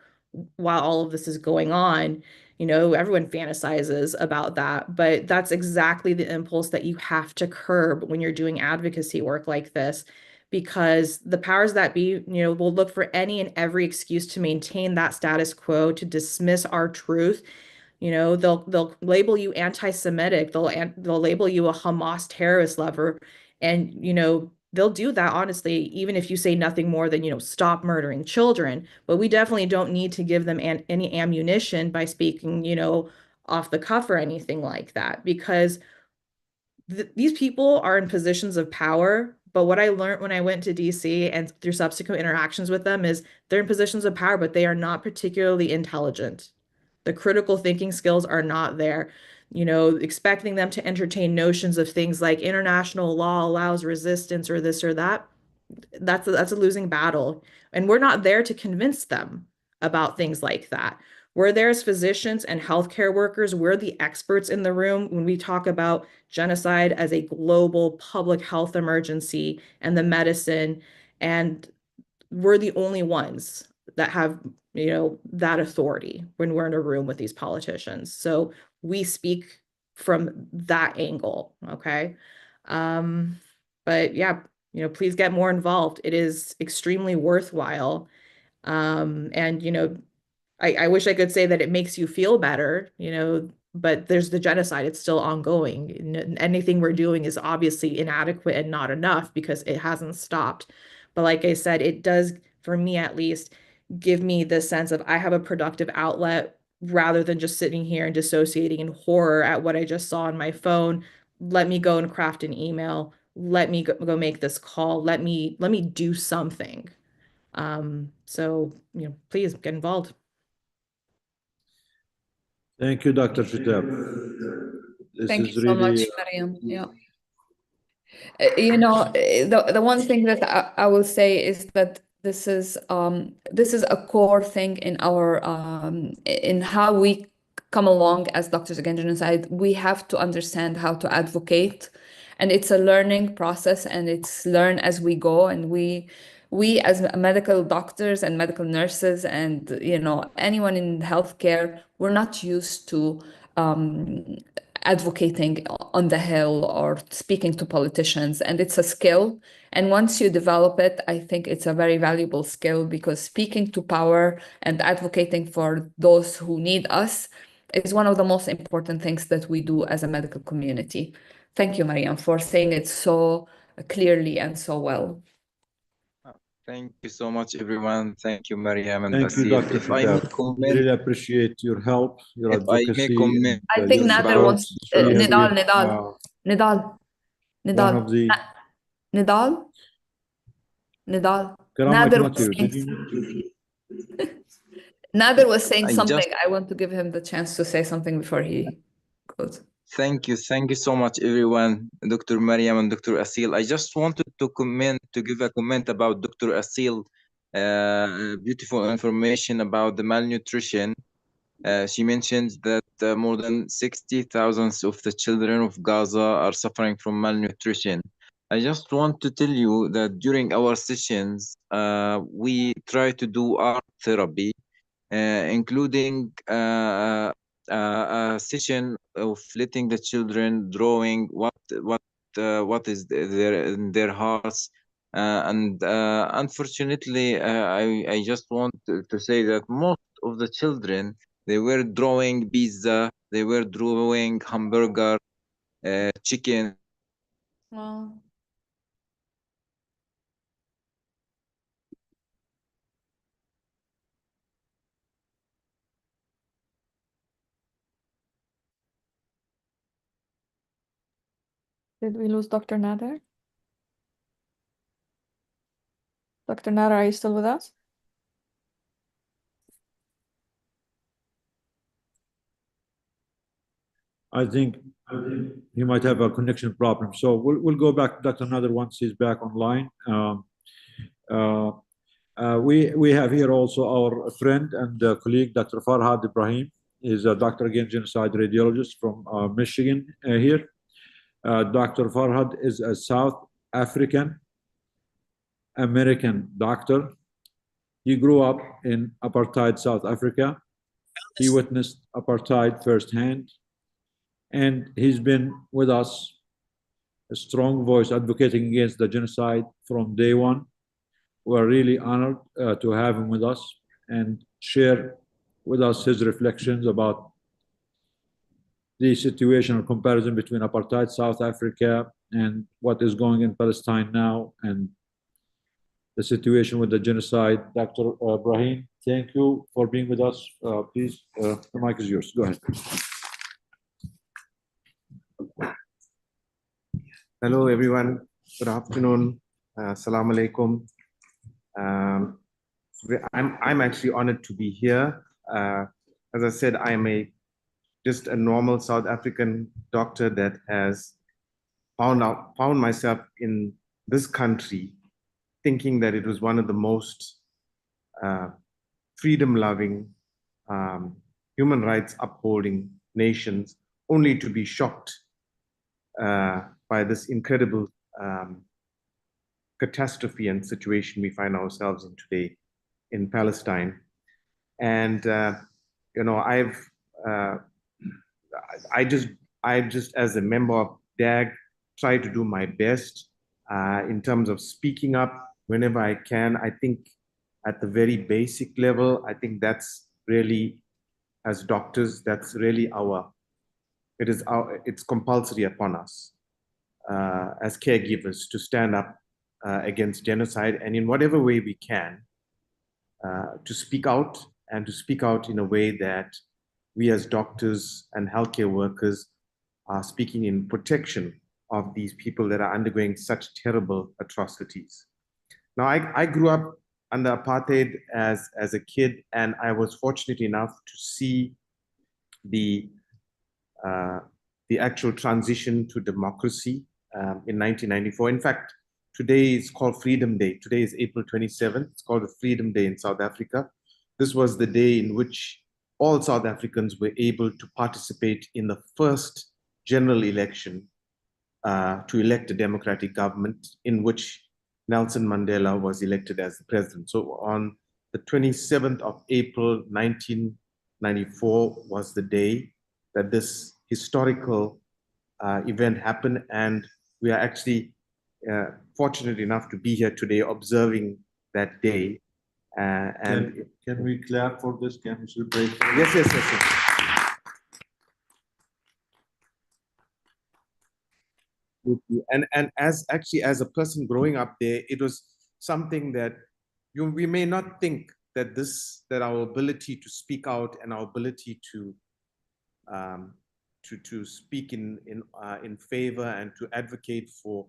while all of this is going on. Everyone fantasizes about that, but that's exactly the impulse that you have to curb when you're doing advocacy work like this, because the powers that be, will look for any and every excuse to maintain that status quo, to dismiss our truth. They'll label you anti-Semitic, they'll label you a Hamas terrorist lover, and they'll do that honestly, even if you say nothing more than, stop murdering children. But we definitely don't need to give them any ammunition by speaking, off the cuff or anything like that, because these people are in positions of power. But what I learned when I went to DC and through subsequent interactions with them is they're in positions of power, but they are not particularly intelligent. The critical thinking skills are not there. Expecting them to entertain notions of things like international law allows resistance or this or that. that's a losing battle. And we're not there to convince them about things like that. We're there as physicians and healthcare workers. We're the experts in the room when we talk about genocide as a global public health emergency and the medicine. And we're the only ones that have, that authority when we're in a room with these politicians. So we speak from that angle, okay? But yeah, please get more involved. It is extremely worthwhile. And, I wish I could say that it makes you feel better, but there's the genocide. It's still ongoing. Anything we're doing is obviously inadequate and not enough because it hasn't stopped. But like I said, it does, for me at least, give me the sense of I have a productive outlet rather than just sitting here and dissociating in horror at what I just saw on my phone. Let me go and craft an email. Let me go make this call. Let me do something. So, please get involved. Thank you, Dr. Shitab. This Thank is you so much, really Mariam. Yeah. The one thing that I will say is that this is a core thing in our in how we come along as Doctors Against Genocide. We have to understand how to advocate, and it's a learning process, and it's learn as we go. And we as medical doctors and medical nurses, and anyone in healthcare, we're not used to advocating on the Hill or speaking to politicians, and it's a skill. And once you develop it, I think it's a very valuable skill, because speaking to power and advocating for those who need us is one of the most important things that we do as a medical community. Thank you, Mariam, for saying it so clearly and so well. Thank you so much, everyone. Thank you, Mariam and thank you, Basil. Dr. If I may Shitab. comment, Really appreciate your help, your if I may advocacy, comment and I think your Nader support. wants He has Nidal, been Nidal, one of the. Nidal, Nidal. Karam, I Nader cannot was hear you. Did saying, you? Nader was saying I something. just I want to give him the chance to say something before he goes. thank you so much, everyone. Dr. Mariam and Dr. Asil. I just wanted to give a comment about Dr. Asil. Beautiful information about the malnutrition. She mentioned that more than 60,000 of the children of Gaza are suffering from malnutrition. I just want to tell you that during our sessions, we try to do art therapy, including a session of letting the children drawing what is there in their hearts. And unfortunately, I just want to say that most of the children, they were drawing pizza, they were drawing hamburger, chicken. Wow. Did we lose Dr. Nader? Dr. Nader, are you still with us? I think he might have a connection problem. So we'll go back to Dr. Nader once he's back online. We have here also our friend and colleague, Dr. Farhad Ibrahim. He's a Doctor Against Genocide radiologist from Michigan here. Dr. Farhad is a South African American doctor. He grew up in apartheid South Africa. He witnessed apartheid firsthand, and he's been with us, a strong voice advocating against the genocide from day one. We're really honored to have him with us and share with us his reflections about the situation or comparison between apartheid South Africa and what is going in Palestine now, and the situation with the genocide. Dr. Ibrahim, thank you for being with us. Please, the mic is yours. Go ahead. Hello, everyone. Good afternoon. Assalamu alaikum. I'm actually honored to be here. As I said, I'm just a normal South African doctor that has found myself in this country thinking that it was one of the most freedom-loving, human rights upholding nations, only to be shocked by this incredible catastrophe and situation we find ourselves in today in Palestine. And you know, I just as a member of DAG try to do my best in terms of speaking up whenever I can. I think at the very basic level, I think that's really, as doctors, that's really it's compulsory upon us as caregivers to stand up against genocide, and in whatever way we can, to speak out, and to speak out in a way that we as doctors and healthcare workers are speaking in protection of these people that are undergoing such terrible atrocities. Now, I grew up under apartheid as a kid, and I was fortunate enough to see the actual transition to democracy in 1994. In fact, today is called Freedom Day. Today is April 27th. It's called the Freedom Day in South Africa. This was the day in which all South Africans were able to participate in the first general election to elect a democratic government, in which Nelson Mandela was elected as the president. So on the 27th of April, 1994 was the day that this historical event happened. And we are actually fortunate enough to be here today observing that day. And can we clap for this? Can we celebrate? Yes. And as a person growing up there, it was something that we may not think that our ability to speak out and our ability to speak in favor and to advocate for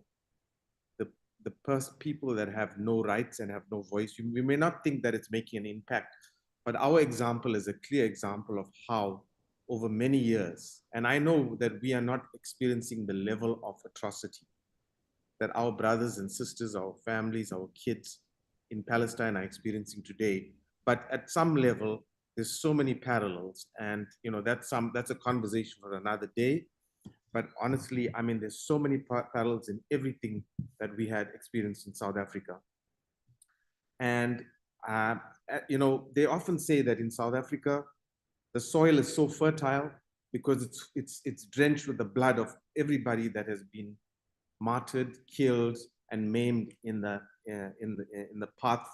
the people that have no rights and have no voice, we may not think that it's making an impact. But our example is a clear example of how over many years, and I know that we are not experiencing the level of atrocity that our brothers and sisters, our families, our kids in Palestine are experiencing today. But at some level, there's so many parallels, and you know, that's a conversation for another day. But honestly, I mean, there's so many parallels in everything that we had experienced in South Africa. And you know, they often say that in South Africa, the soil is so fertile because it's drenched with the blood of everybody that has been martyred, killed, and maimed in the path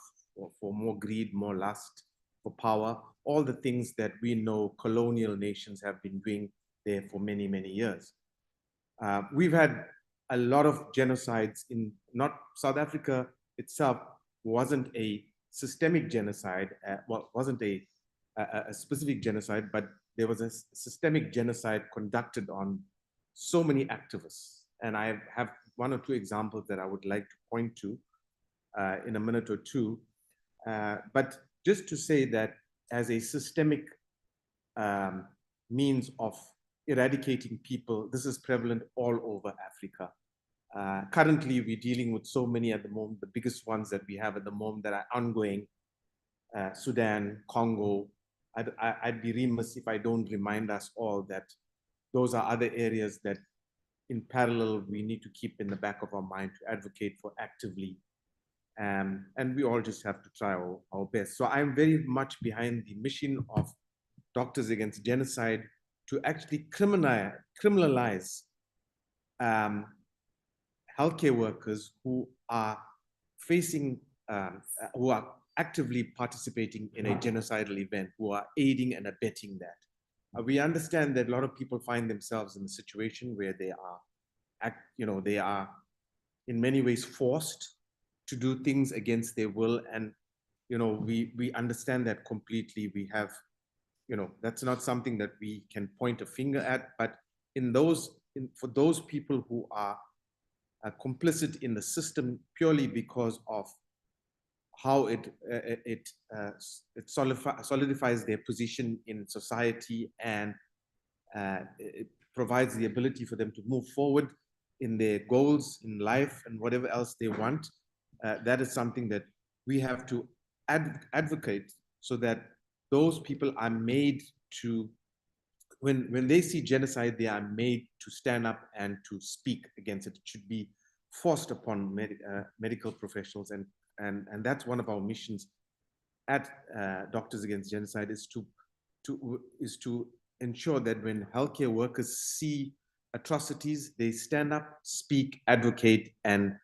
for more greed, more lust, for power, all the things that we know colonial nations have been doing there for many, many years. We've had a lot of genocides in South Africa itself wasn't a systemic genocide, wasn't a specific genocide, but there was a systemic genocide conducted on so many activists. And I have one or two examples that I would like to point to in a minute or two. But just to say that as a systemic means of eradicating people, this is prevalent all over Africa. Currently, we're dealing with so many at the moment. The biggest ones that we have at the moment that are ongoing, Sudan, Congo. I'd be remiss if I don't remind us all that those are other areas that in parallel we need to keep in the back of our mind to advocate for actively. And we all just have to try our best. So I'm very much behind the mission of Doctors Against Genocide to actually criminalize healthcare workers who are facing, who are actively participating in a genocidal event, who are aiding and abetting that. We understand that a lot of people find themselves in a situation where they are, they are in many ways forced to do things against their will. And, we understand that completely. We have, that's not something that we can point a finger at, but for those people who are complicit in the system purely because of how it solidifies their position in society, and it provides the ability for them to move forward in their goals in life and whatever else they want. that is something that we have to advocate so that those people are made to, when they see genocide, they are made to stand up and to speak against it. It should be forced upon medical professionals, and that's one of our missions at Doctors Against Genocide, is to ensure that when healthcare workers see atrocities, they stand up, speak, advocate, and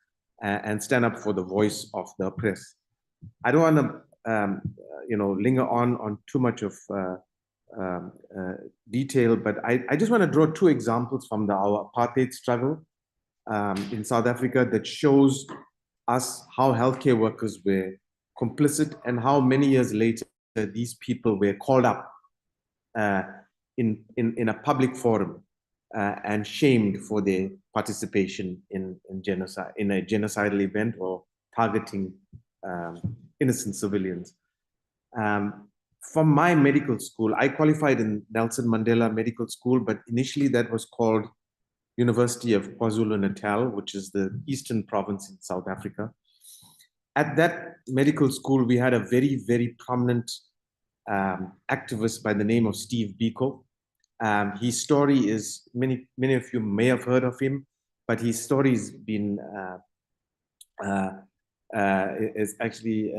stand up for the voice of the oppressed. I don't want to linger on too much of detail, but I just want to draw two examples from our apartheid struggle in South Africa that shows us how healthcare workers were complicit and how many years later these people were called up in a public forum and shamed for their participation in genocide, in a genocidal event or targeting innocent civilians. From my medical school, I qualified in Nelson Mandela Medical School, but initially that was called University of KwaZulu-Natal, which is the eastern province in South Africa. At that medical school, we had a very, very prominent activist by the name of Steve Biko. His story is, many of you may have heard of him, but his story has been is actually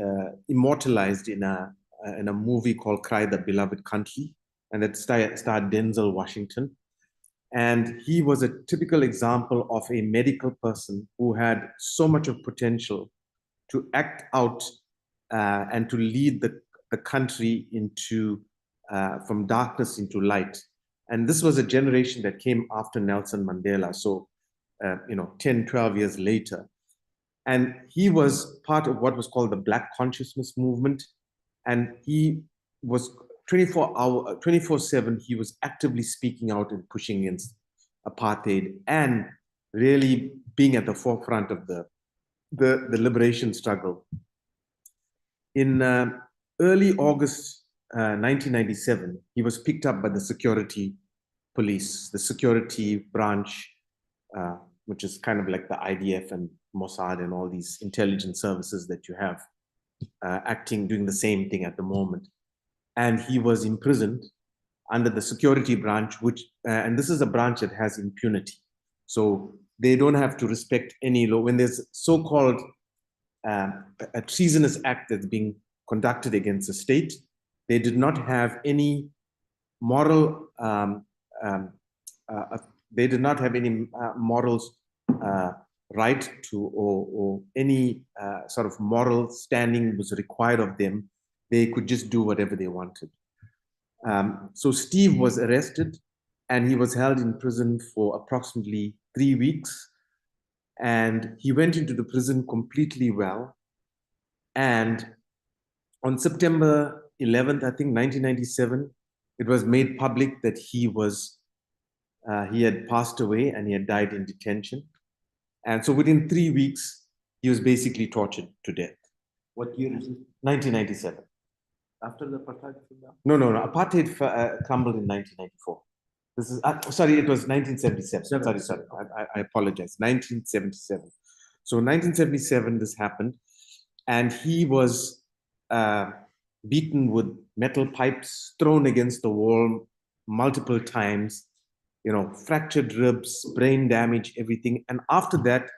immortalized in a movie called Cry the Beloved Country, and that starred Denzel Washington. And he was a typical example of a medical person who had so much of potential to act out and to lead the country into from darkness into light. And this was a generation that came after Nelson Mandela, so 10, 12 years later. And he was part of what was called the Black Consciousness Movement. And he was 24/7, he was actively speaking out and pushing against apartheid and really being at the forefront of the liberation struggle. In early August 1997, he was picked up by the security police, the security branch, which is kind of like the IDF and Mossad and all these intelligence services that you have doing the same thing at the moment. And he was imprisoned under the security branch, which, and this is a branch that has impunity. So they don't have to respect any law. When there's so-called a treasonous act that's being conducted against the state, they did not have any moral, they did not have any morals right to, or any sort of moral standing was required of them. They could just do whatever they wanted. So Steve was arrested and he was held in prison for approximately 3 weeks. And he went into the prison completely well. And on September 11th, I think 1997, it was made public that he had passed away and he had died in detention. And so within 3 weeks, he was basically tortured to death. What year is it? 1997. After the apartheid? No. Apartheid crumbled in 1994. This is, sorry, it was 1977. Sorry. I apologize. 1977. So 1977, this happened. And he was beaten with metal pipes, thrown against the wall multiple times, fractured ribs, brain damage, everything. And after that,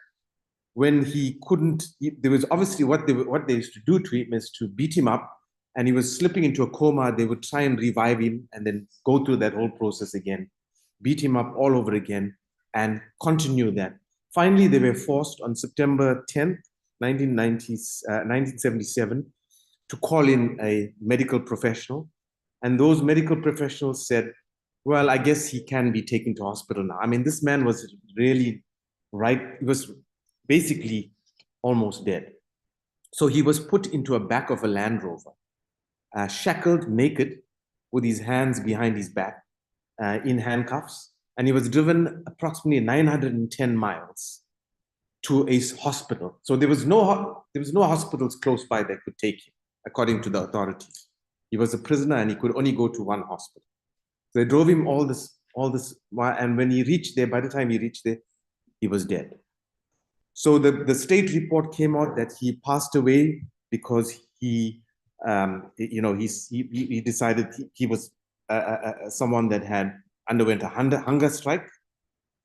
when he couldn't, there was obviously what they used to do to him is to beat him up, and he was slipping into a coma. They would try and revive him and then go through that whole process again, beat him up all over again, and continue that. Finally, they were forced on September 10th, 1977, to call in a medical professional. And those medical professionals said, well, I guess he can be taken to hospital now. I mean, this man was really he was basically almost dead. So he was put into a back of a Land Rover, shackled naked with his hands behind his back in handcuffs. And he was driven approximately 910 miles to a hospital. So there was no hospitals close by that could take him, according to the authorities. He was a prisoner and he could only go to one hospital. So they drove him all this, and when he reached there, by the time he reached there, he was dead. So the state report came out that he passed away because he decided he was someone that had underwent a hunger strike,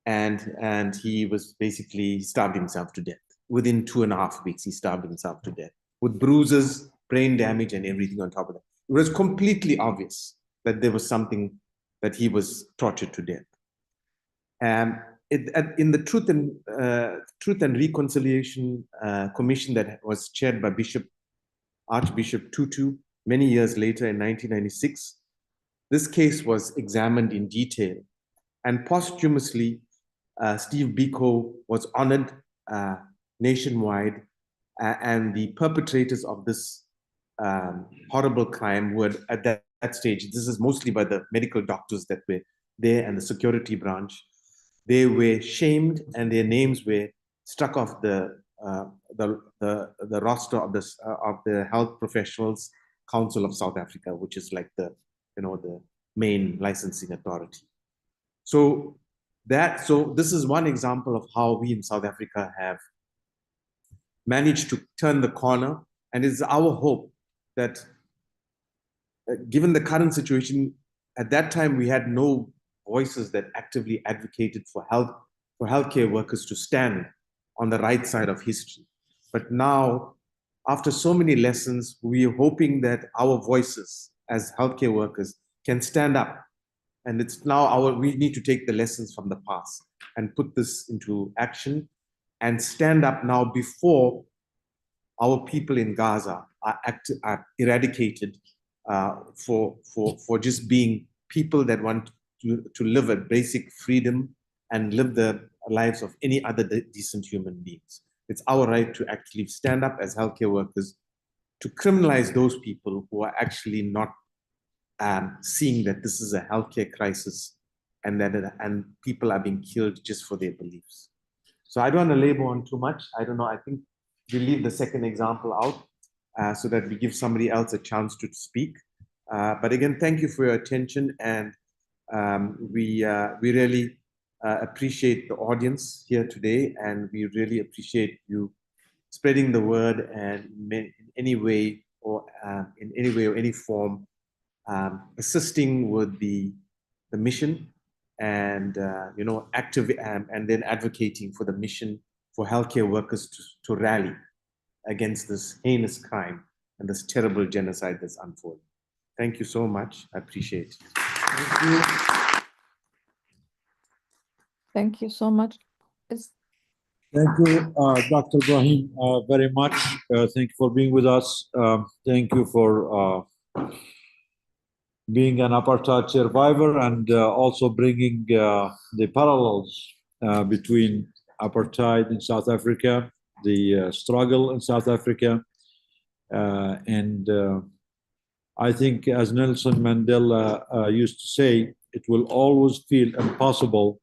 and he was basically starved himself to death. Within 2.5 weeks, he starved himself to death with bruises, brain damage, and everything on top of that. It was completely obvious that there was something, that he was tortured to death. And in the Truth and Reconciliation Commission that was chaired by Archbishop Tutu many years later in 1996, this case was examined in detail, and posthumously, Steve Biko was honored nationwide, and the perpetrators of this horrible crime were at that stage, this is mostly by the medical doctors that were there and the security branch, they were shamed and their names were struck off the roster of the Health Professionals Council of South Africa, which is like the main licensing authority. So this is one example of how we in South Africa have managed to turn the corner, and it's our hope that given the current situation, at that time we had no voices that actively advocated for healthcare workers to stand on the right side of history. But now, after so many lessons, we are hoping that our voices as healthcare workers can stand up. And it's now we need to take the lessons from the past and put this into action and stand up now before our people in Gaza are eradicated for just being people that want to live a basic freedom and live the lives of any other decent human beings. It's our right to actually stand up as healthcare workers to criminalize those people who are actually not seeing that this is a healthcare crisis and people are being killed just for their beliefs. So I don't want to labor on too much. I don't know. I think we leave the second example out so that we give somebody else a chance to speak. But again, thank you for your attention, and we really appreciate the audience here today, and we really appreciate you spreading the word and in any way or any form assisting with the mission, and active and then advocating for the mission for healthcare workers to rally against this heinous crime and this terrible genocide that's unfolding. Thank you so much. I appreciate it. Thank you. Thank you so much. Thank you, Dr. Ibrahim, very much. Thank you for being with us. Thank you for being an apartheid survivor and also bringing the parallels between apartheid in South Africa, the struggle in South Africa, and I think, as Nelson Mandela used to say, it will always feel impossible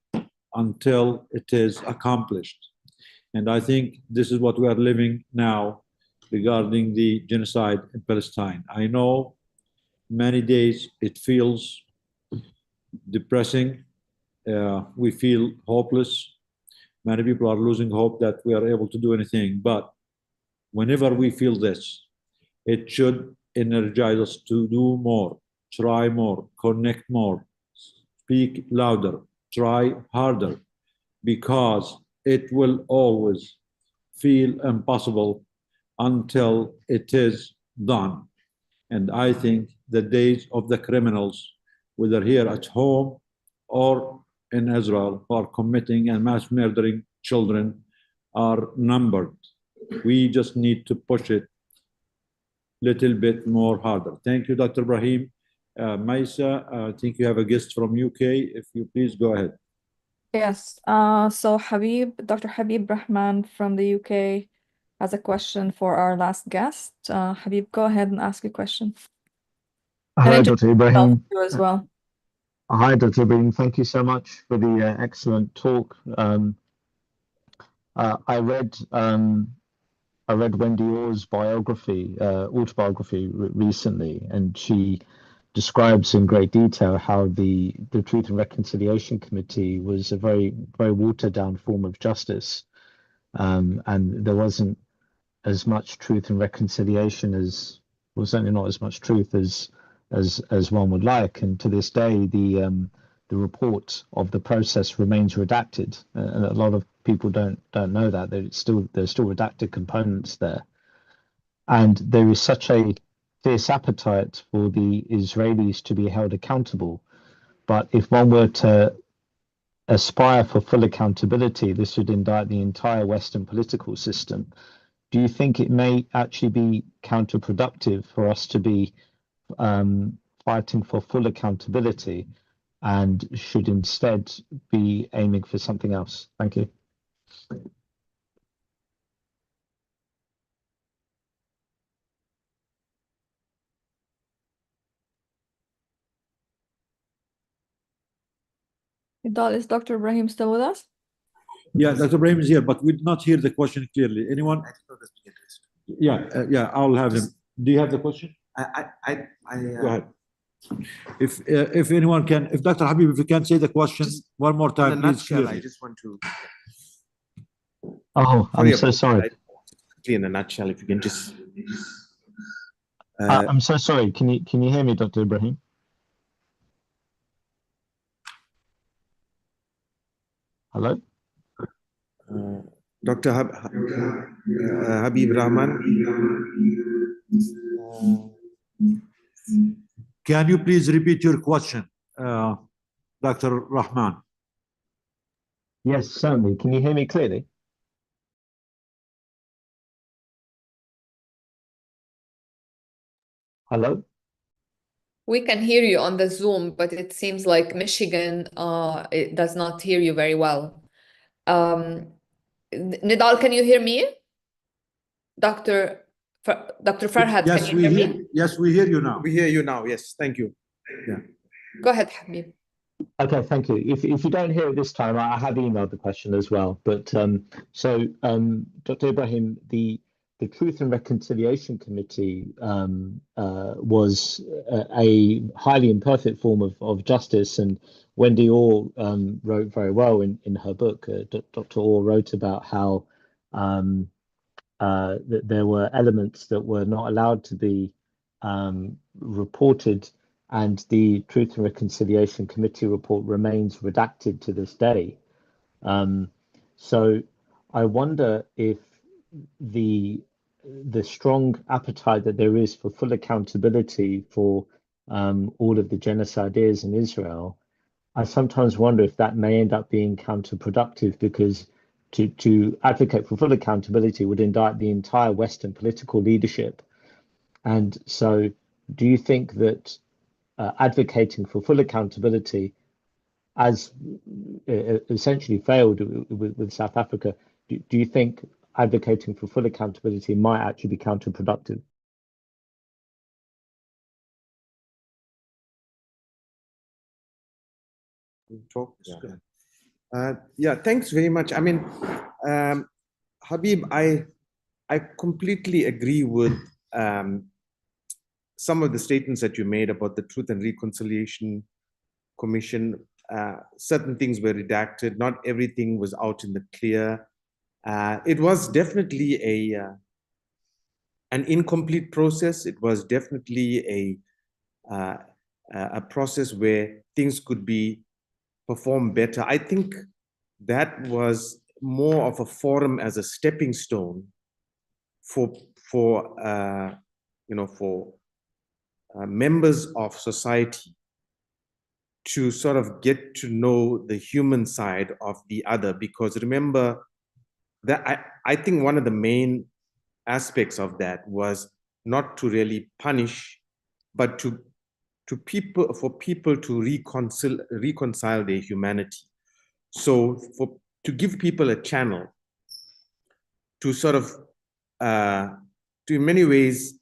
until it is accomplished. And I think this is what we are living now regarding the genocide in Palestine. I know many days it feels depressing. We feel hopeless. Many people are losing hope that we are able to do anything. But whenever we feel this, it should energize us to do more, try more, connect more, speak louder, try harder, because it will always feel impossible until it is done. And I think the days of the criminals, whether here at home or in Israel, who are committing and mass murdering children, are numbered. We just need to push it a little bit more harder. Thank you, Dr. Ibrahim. Maisa, I think you have a guest from UK. If you please go ahead. Yes. So Dr. Habib Rahman from the UK has a question for our last guest. Habib, go ahead and ask your question. Hi, Dr. Ibrahim. You as well. Hi, Dr. Ibrahim. Thank you so much for the excellent talk. I read Wendy Orr's autobiography recently, and she describes in great detail how the Truth and Reconciliation Committee was a very, very watered down form of justice. and there wasn't as much truth and reconciliation as, well, certainly not as much truth as one would like. And to this day, the report of the process remains redacted, and a lot of people don't know that there's still redacted components there. And there is such a fierce appetite for the Israelis to be held accountable. But if one were to aspire for full accountability, this would indict the entire Western political system. Do you think it may actually be counterproductive for us to be fighting for full accountability and should instead be aiming for something else? Thank you. Nidal, is Dr. Ibrahim still with us? Yeah, Dr. Ibrahim is here, but we did not hear the question clearly. Anyone? Yeah, I'll have him. Do you have the question? Go ahead. If anyone can, if Dr. Habib, if you can say the question one more time, please. I just want to. Oh, I'm so sorry. In a nutshell, if you can just. I'm so sorry. Can you hear me, Dr. Ibrahim? Hello? Dr. Habib Rahman. Can you please repeat your question, Dr. Rahman? Yes, certainly. Can you hear me clearly? Hello? We can hear you on the Zoom, but it seems like Michigan it does not hear you very well. Nidal, can you hear me? Dr. Farhad, Yes, can you hear me? Yes, we hear you now. We hear you now. Yes, thank you. Yeah. Go ahead, Habib. Okay, thank you. If you don't hear it this time, I have emailed the question as well. But Dr. Ibrahim, the Truth and Reconciliation Committee was a highly imperfect form of justice, and Wendy Orr wrote very well in her book. Dr. Orr wrote about how that there were elements that were not allowed to be reported, and the Truth and Reconciliation Committee report remains redacted to this day. So I wonder if the strong appetite that there is for full accountability for all of the genocideers in Israel, I sometimes wonder if that may end up being counterproductive, because to advocate for full accountability would indict the entire Western political leadership. And so do you think that advocating for full accountability, as essentially failed with South Africa, do you think advocating for full accountability might actually be counterproductive? Yeah, thanks very much. I mean, Habib, I completely agree with some of the statements that you made about the Truth and Reconciliation Commission. Certain things were redacted. Not everything was out in the clear. It was definitely an incomplete process. It was definitely a process where things could be performed better. I think that was more of a forum as a stepping stone for members of society to sort of get to know the human side of the other. Because remember that I think one of the main aspects of that was not to really punish, but for people to reconcile their humanity. So to give people a channel to sort of to in many ways,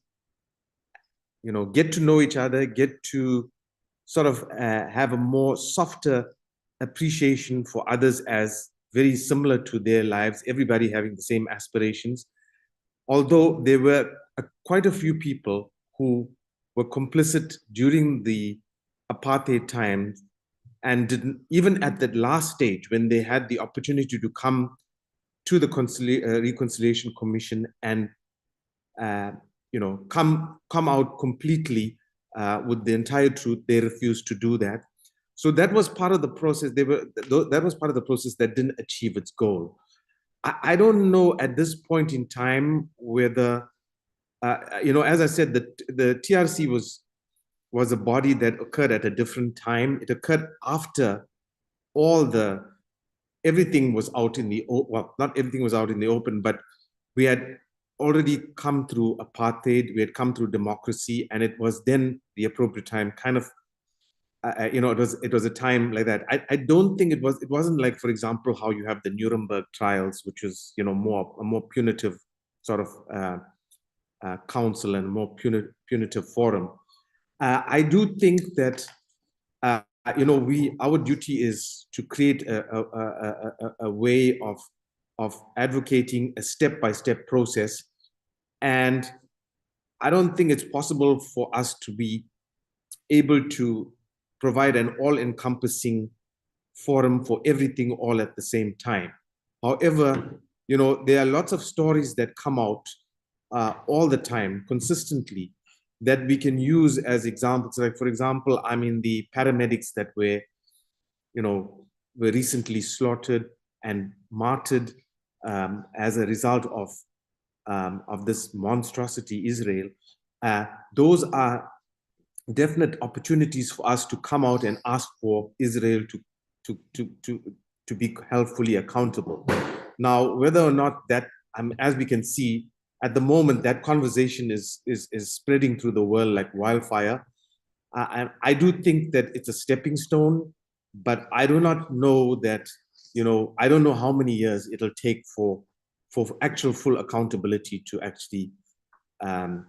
get to know each other, get to sort of have a more softer appreciation for others as very similar to their lives, everybody having the same aspirations. Although there were quite a few people who were complicit during the apartheid times, and didn't, even at that last stage when they had the opportunity to come to the Reconciliation Commission and come out completely with the entire truth. They refused to do that. So that was part of the process. That was part of the process that didn't achieve its goal. I don't know at this point in time whether, as I said, the TRC was a body that occurred at a different time. It occurred after everything was out in the, well, not everything was out in the open, but we had already come through apartheid, we had come through democracy, and it was then the appropriate time, kind of, it was a time like that. I don't think it wasn't like, for example, how you have the Nuremberg trials, which was, a more punitive sort of council and more punitive forum. I do think that, our duty is to create a way of advocating a step-by-step process. And I don't think it's possible for us to be able to provide an all-encompassing forum for everything all at the same time. However, there are lots of stories that come out all the time, consistently, that we can use as examples. Like, for example, the paramedics that were recently slaughtered and martyred as a result of this monstrosity, Israel. Those are definite opportunities for us to come out and ask for Israel to be held fully accountable. Now, whether or not that, as we can see, at the moment, that conversation is spreading through the world like wildfire. I do think that it's a stepping stone, but I do not know that, I don't know how many years it'll take for actual full accountability to actually, for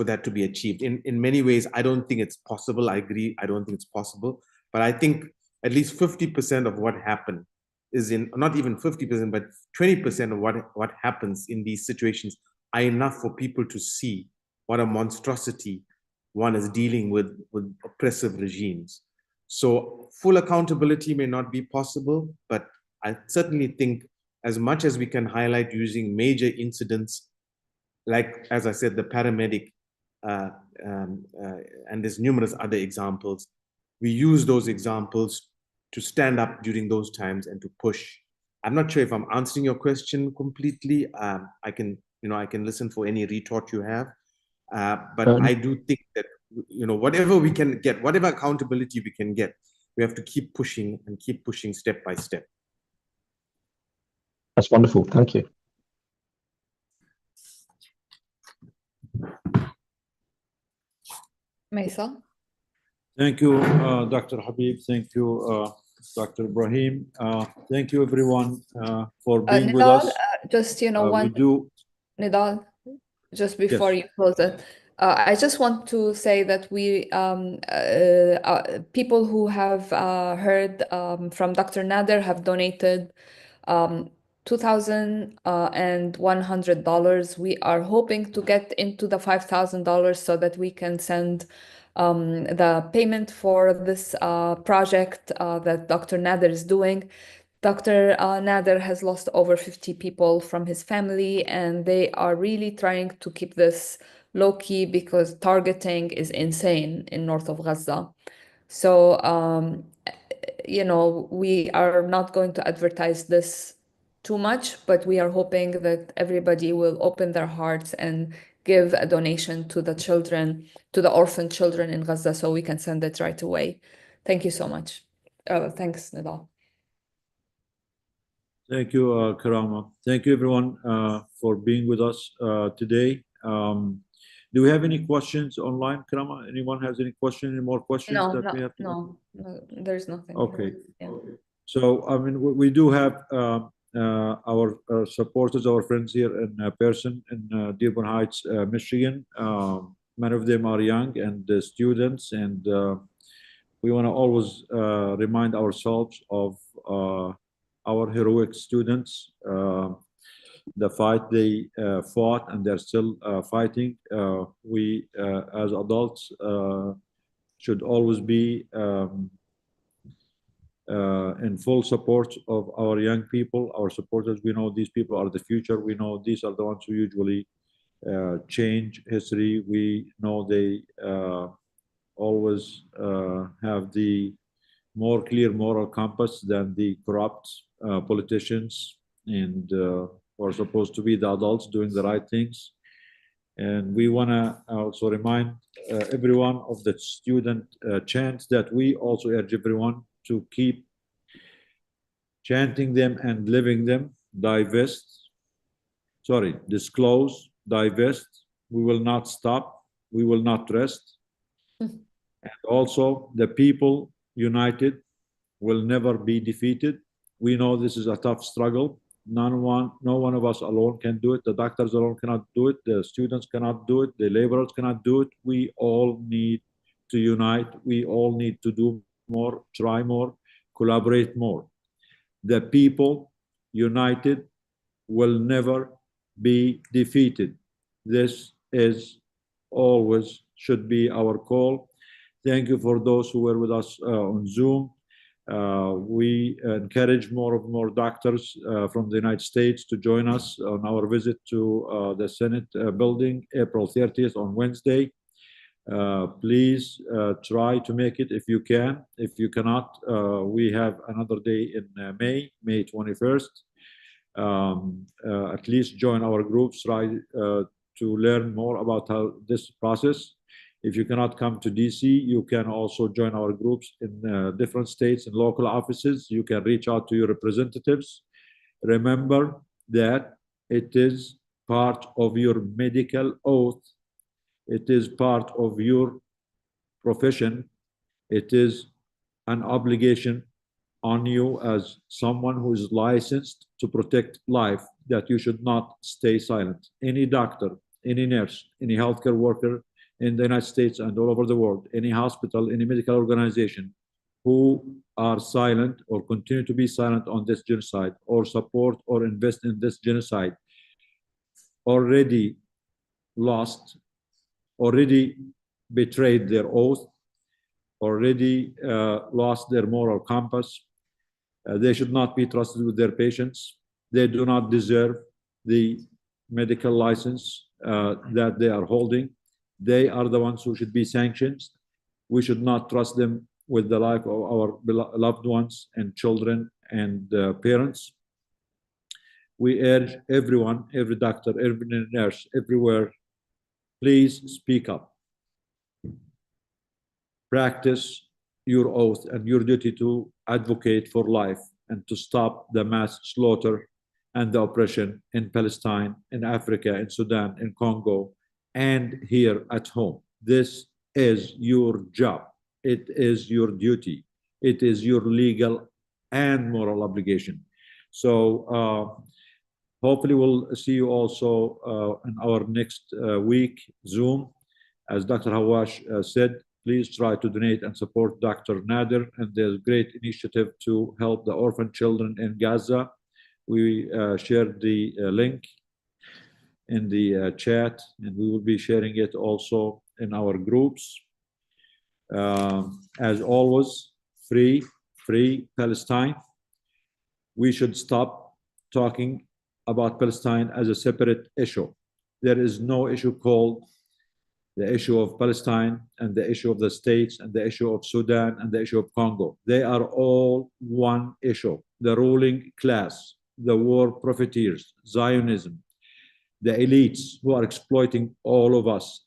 that to be achieved. In many ways, I don't think it's possible. I agree, I don't think it's possible. But I think at least 50% of what happened is not even 50%, but 20% of what happens in these situations are enough for people to see what a monstrosity one is dealing with oppressive regimes. So full accountability may not be possible, but I certainly think as much as we can highlight using major incidents, like, as I said, the paramedic, and there's numerous other examples, we use those examples to stand up during those times and to push. I'm not sure if I'm answering your question completely. I can listen for any retort you have. But I do think that, whatever we can get, whatever accountability we can get, we have to keep pushing and keep pushing step by step. That's wonderful. Thank you. Maisal? Thank you, Dr. Habib. Thank you, Dr. Ibrahim. Thank you, everyone, for being with us. Just, Nidal, just before you close it, I just want to say that we, people who have heard from Dr. Nader have donated $2,100. We are hoping to get into the $5,000 so that we can send the payment for this project that Dr. Nader is doing. Dr. Nader has lost over 50 people from his family, and they are really trying to keep this low key because targeting is insane in north of Gaza. So, we are not going to advertise this too much, but we are hoping that everybody will open their hearts and give a donation to the children, to the orphan children in Gaza, so we can send it right away. Thank you so much. Thanks, Nidal. Thank you, Karama. Thank you, everyone, for being with us today. Do we have any questions online, Karama? Anyone has any questions? Any more questions we have? No, there's nothing. Okay. Yeah. So, we do have our supporters, our friends here in person in Dearborn Heights, Michigan. Many of them are young and students, and we want to always remind ourselves of our heroic students, the fight they fought, and they're still fighting. We, as adults, should always be in full support of our young people, our supporters. We know these people are the future. We know these are the ones who usually change history. We know they always have the more clear moral compass than the corrupt politicians, and are supposed to be the adults doing the right things. And we want to also remind everyone of the student chants that we also urge everyone to keep chanting them and living them. Disclose, divest. We will not stop. We will not rest. And also, the people united will never be defeated. We know this is a tough struggle. No one of us alone can do it. The doctors alone cannot do it. The students cannot do it. The laborers cannot do it. We all need to unite. We all need to do more, try more, collaborate more. The people united will never be defeated. This is always should be our call. Thank you for those who were with us on Zoom. We encourage more doctors from the United States to join us on our visit to the Senate building, April 30th on Wednesday. Please try to make it if you can. If you cannot, we have another day in May 21st. At least join our groups, try to learn more about how this process. If you cannot come to DC, you can also join our groups in different states and local offices. You can reach out to your representatives. Remember that it is part of your medical oath. It is part of your profession. It is an obligation on you as someone who is licensed to protect life that you should not stay silent. Any doctor, any nurse, any healthcare worker in the United States and all over the world, any hospital, any medical organization who are silent or continue to be silent on this genocide or support or invest in this genocide already lost, already betrayed their oath, already lost their moral compass. They should not be trusted with their patients. They do not deserve the medical license that they are holding. They are the ones who should be sanctioned. We should not trust them with the life of our loved ones and children and parents. We urge everyone, every doctor, every nurse, everywhere, please speak up. Practice your oath and your duty to advocate for life and to stop the mass slaughter and the oppression in Palestine, in Africa, in Sudan, in Congo, and here at home. This is your job. It is your duty. It is your legal and moral obligation. So hopefully we'll see you also in our next week Zoom. As Dr. Hawash said, please try to donate and support Dr. Nader and there's great initiative to help the orphan children in Gaza. We shared the link in the chat, and we will be sharing it also in our groups. As always, free Palestine. We should stop talking about Palestine as a separate issue. There is no issue called the issue of Palestine and the issue of the states and the issue of Sudan and the issue of Congo. They are all one issue. The ruling class, the war profiteers, Zionism, the elites who are exploiting all of us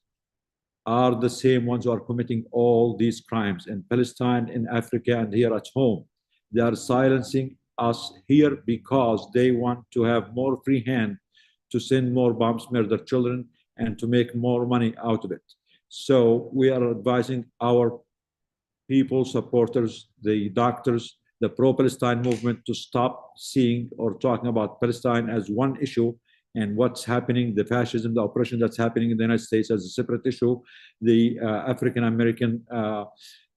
are the same ones who are committing all these crimes in Palestine, in Africa, and here at home. They are silencing us here because they want to have more free hand to send more bombs, murder children, and to make more money out of it. So we are advising our people, supporters, the doctors, the pro-Palestine movement to stop seeing or talking about Palestine as one issue and what's happening, the fascism, the oppression that's happening in the United States as a separate issue, the African-American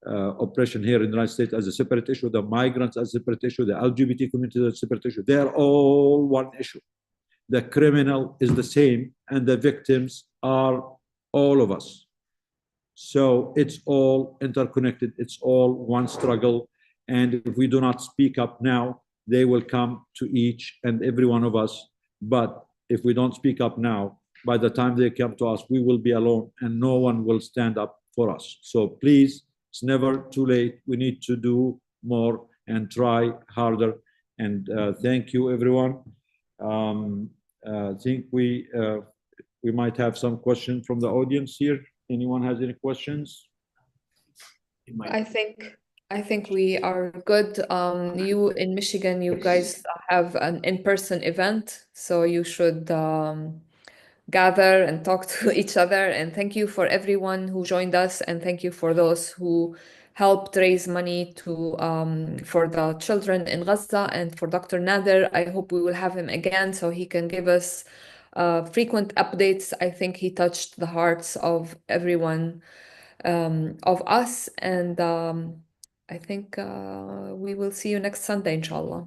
oppression here in the United States as a separate issue, the migrants as a separate issue, the LGBT community as a separate issue. They're all one issue. The criminal is the same and the victims are all of us. So it's all interconnected. It's all one struggle. And if we do not speak up now, they will come to each and every one of us. But if we don't speak up now, by the time they come to us, we will be alone and no one will stand up for us. So please, it's never too late. We need to do more and try harder. And thank you, everyone. I think we might have some questions from the audience here. Anyone has any questions? I think we are good. You in Michigan, you guys have an in-person event, so you should gather and talk to each other. And thank you for everyone who joined us, and thank you for those who helped raise money to for the children in Gaza and for Dr. Nader. I hope we will have him again so he can give us frequent updates. I think he touched the hearts of everyone of us, and I think we will see you next Sunday, inshallah.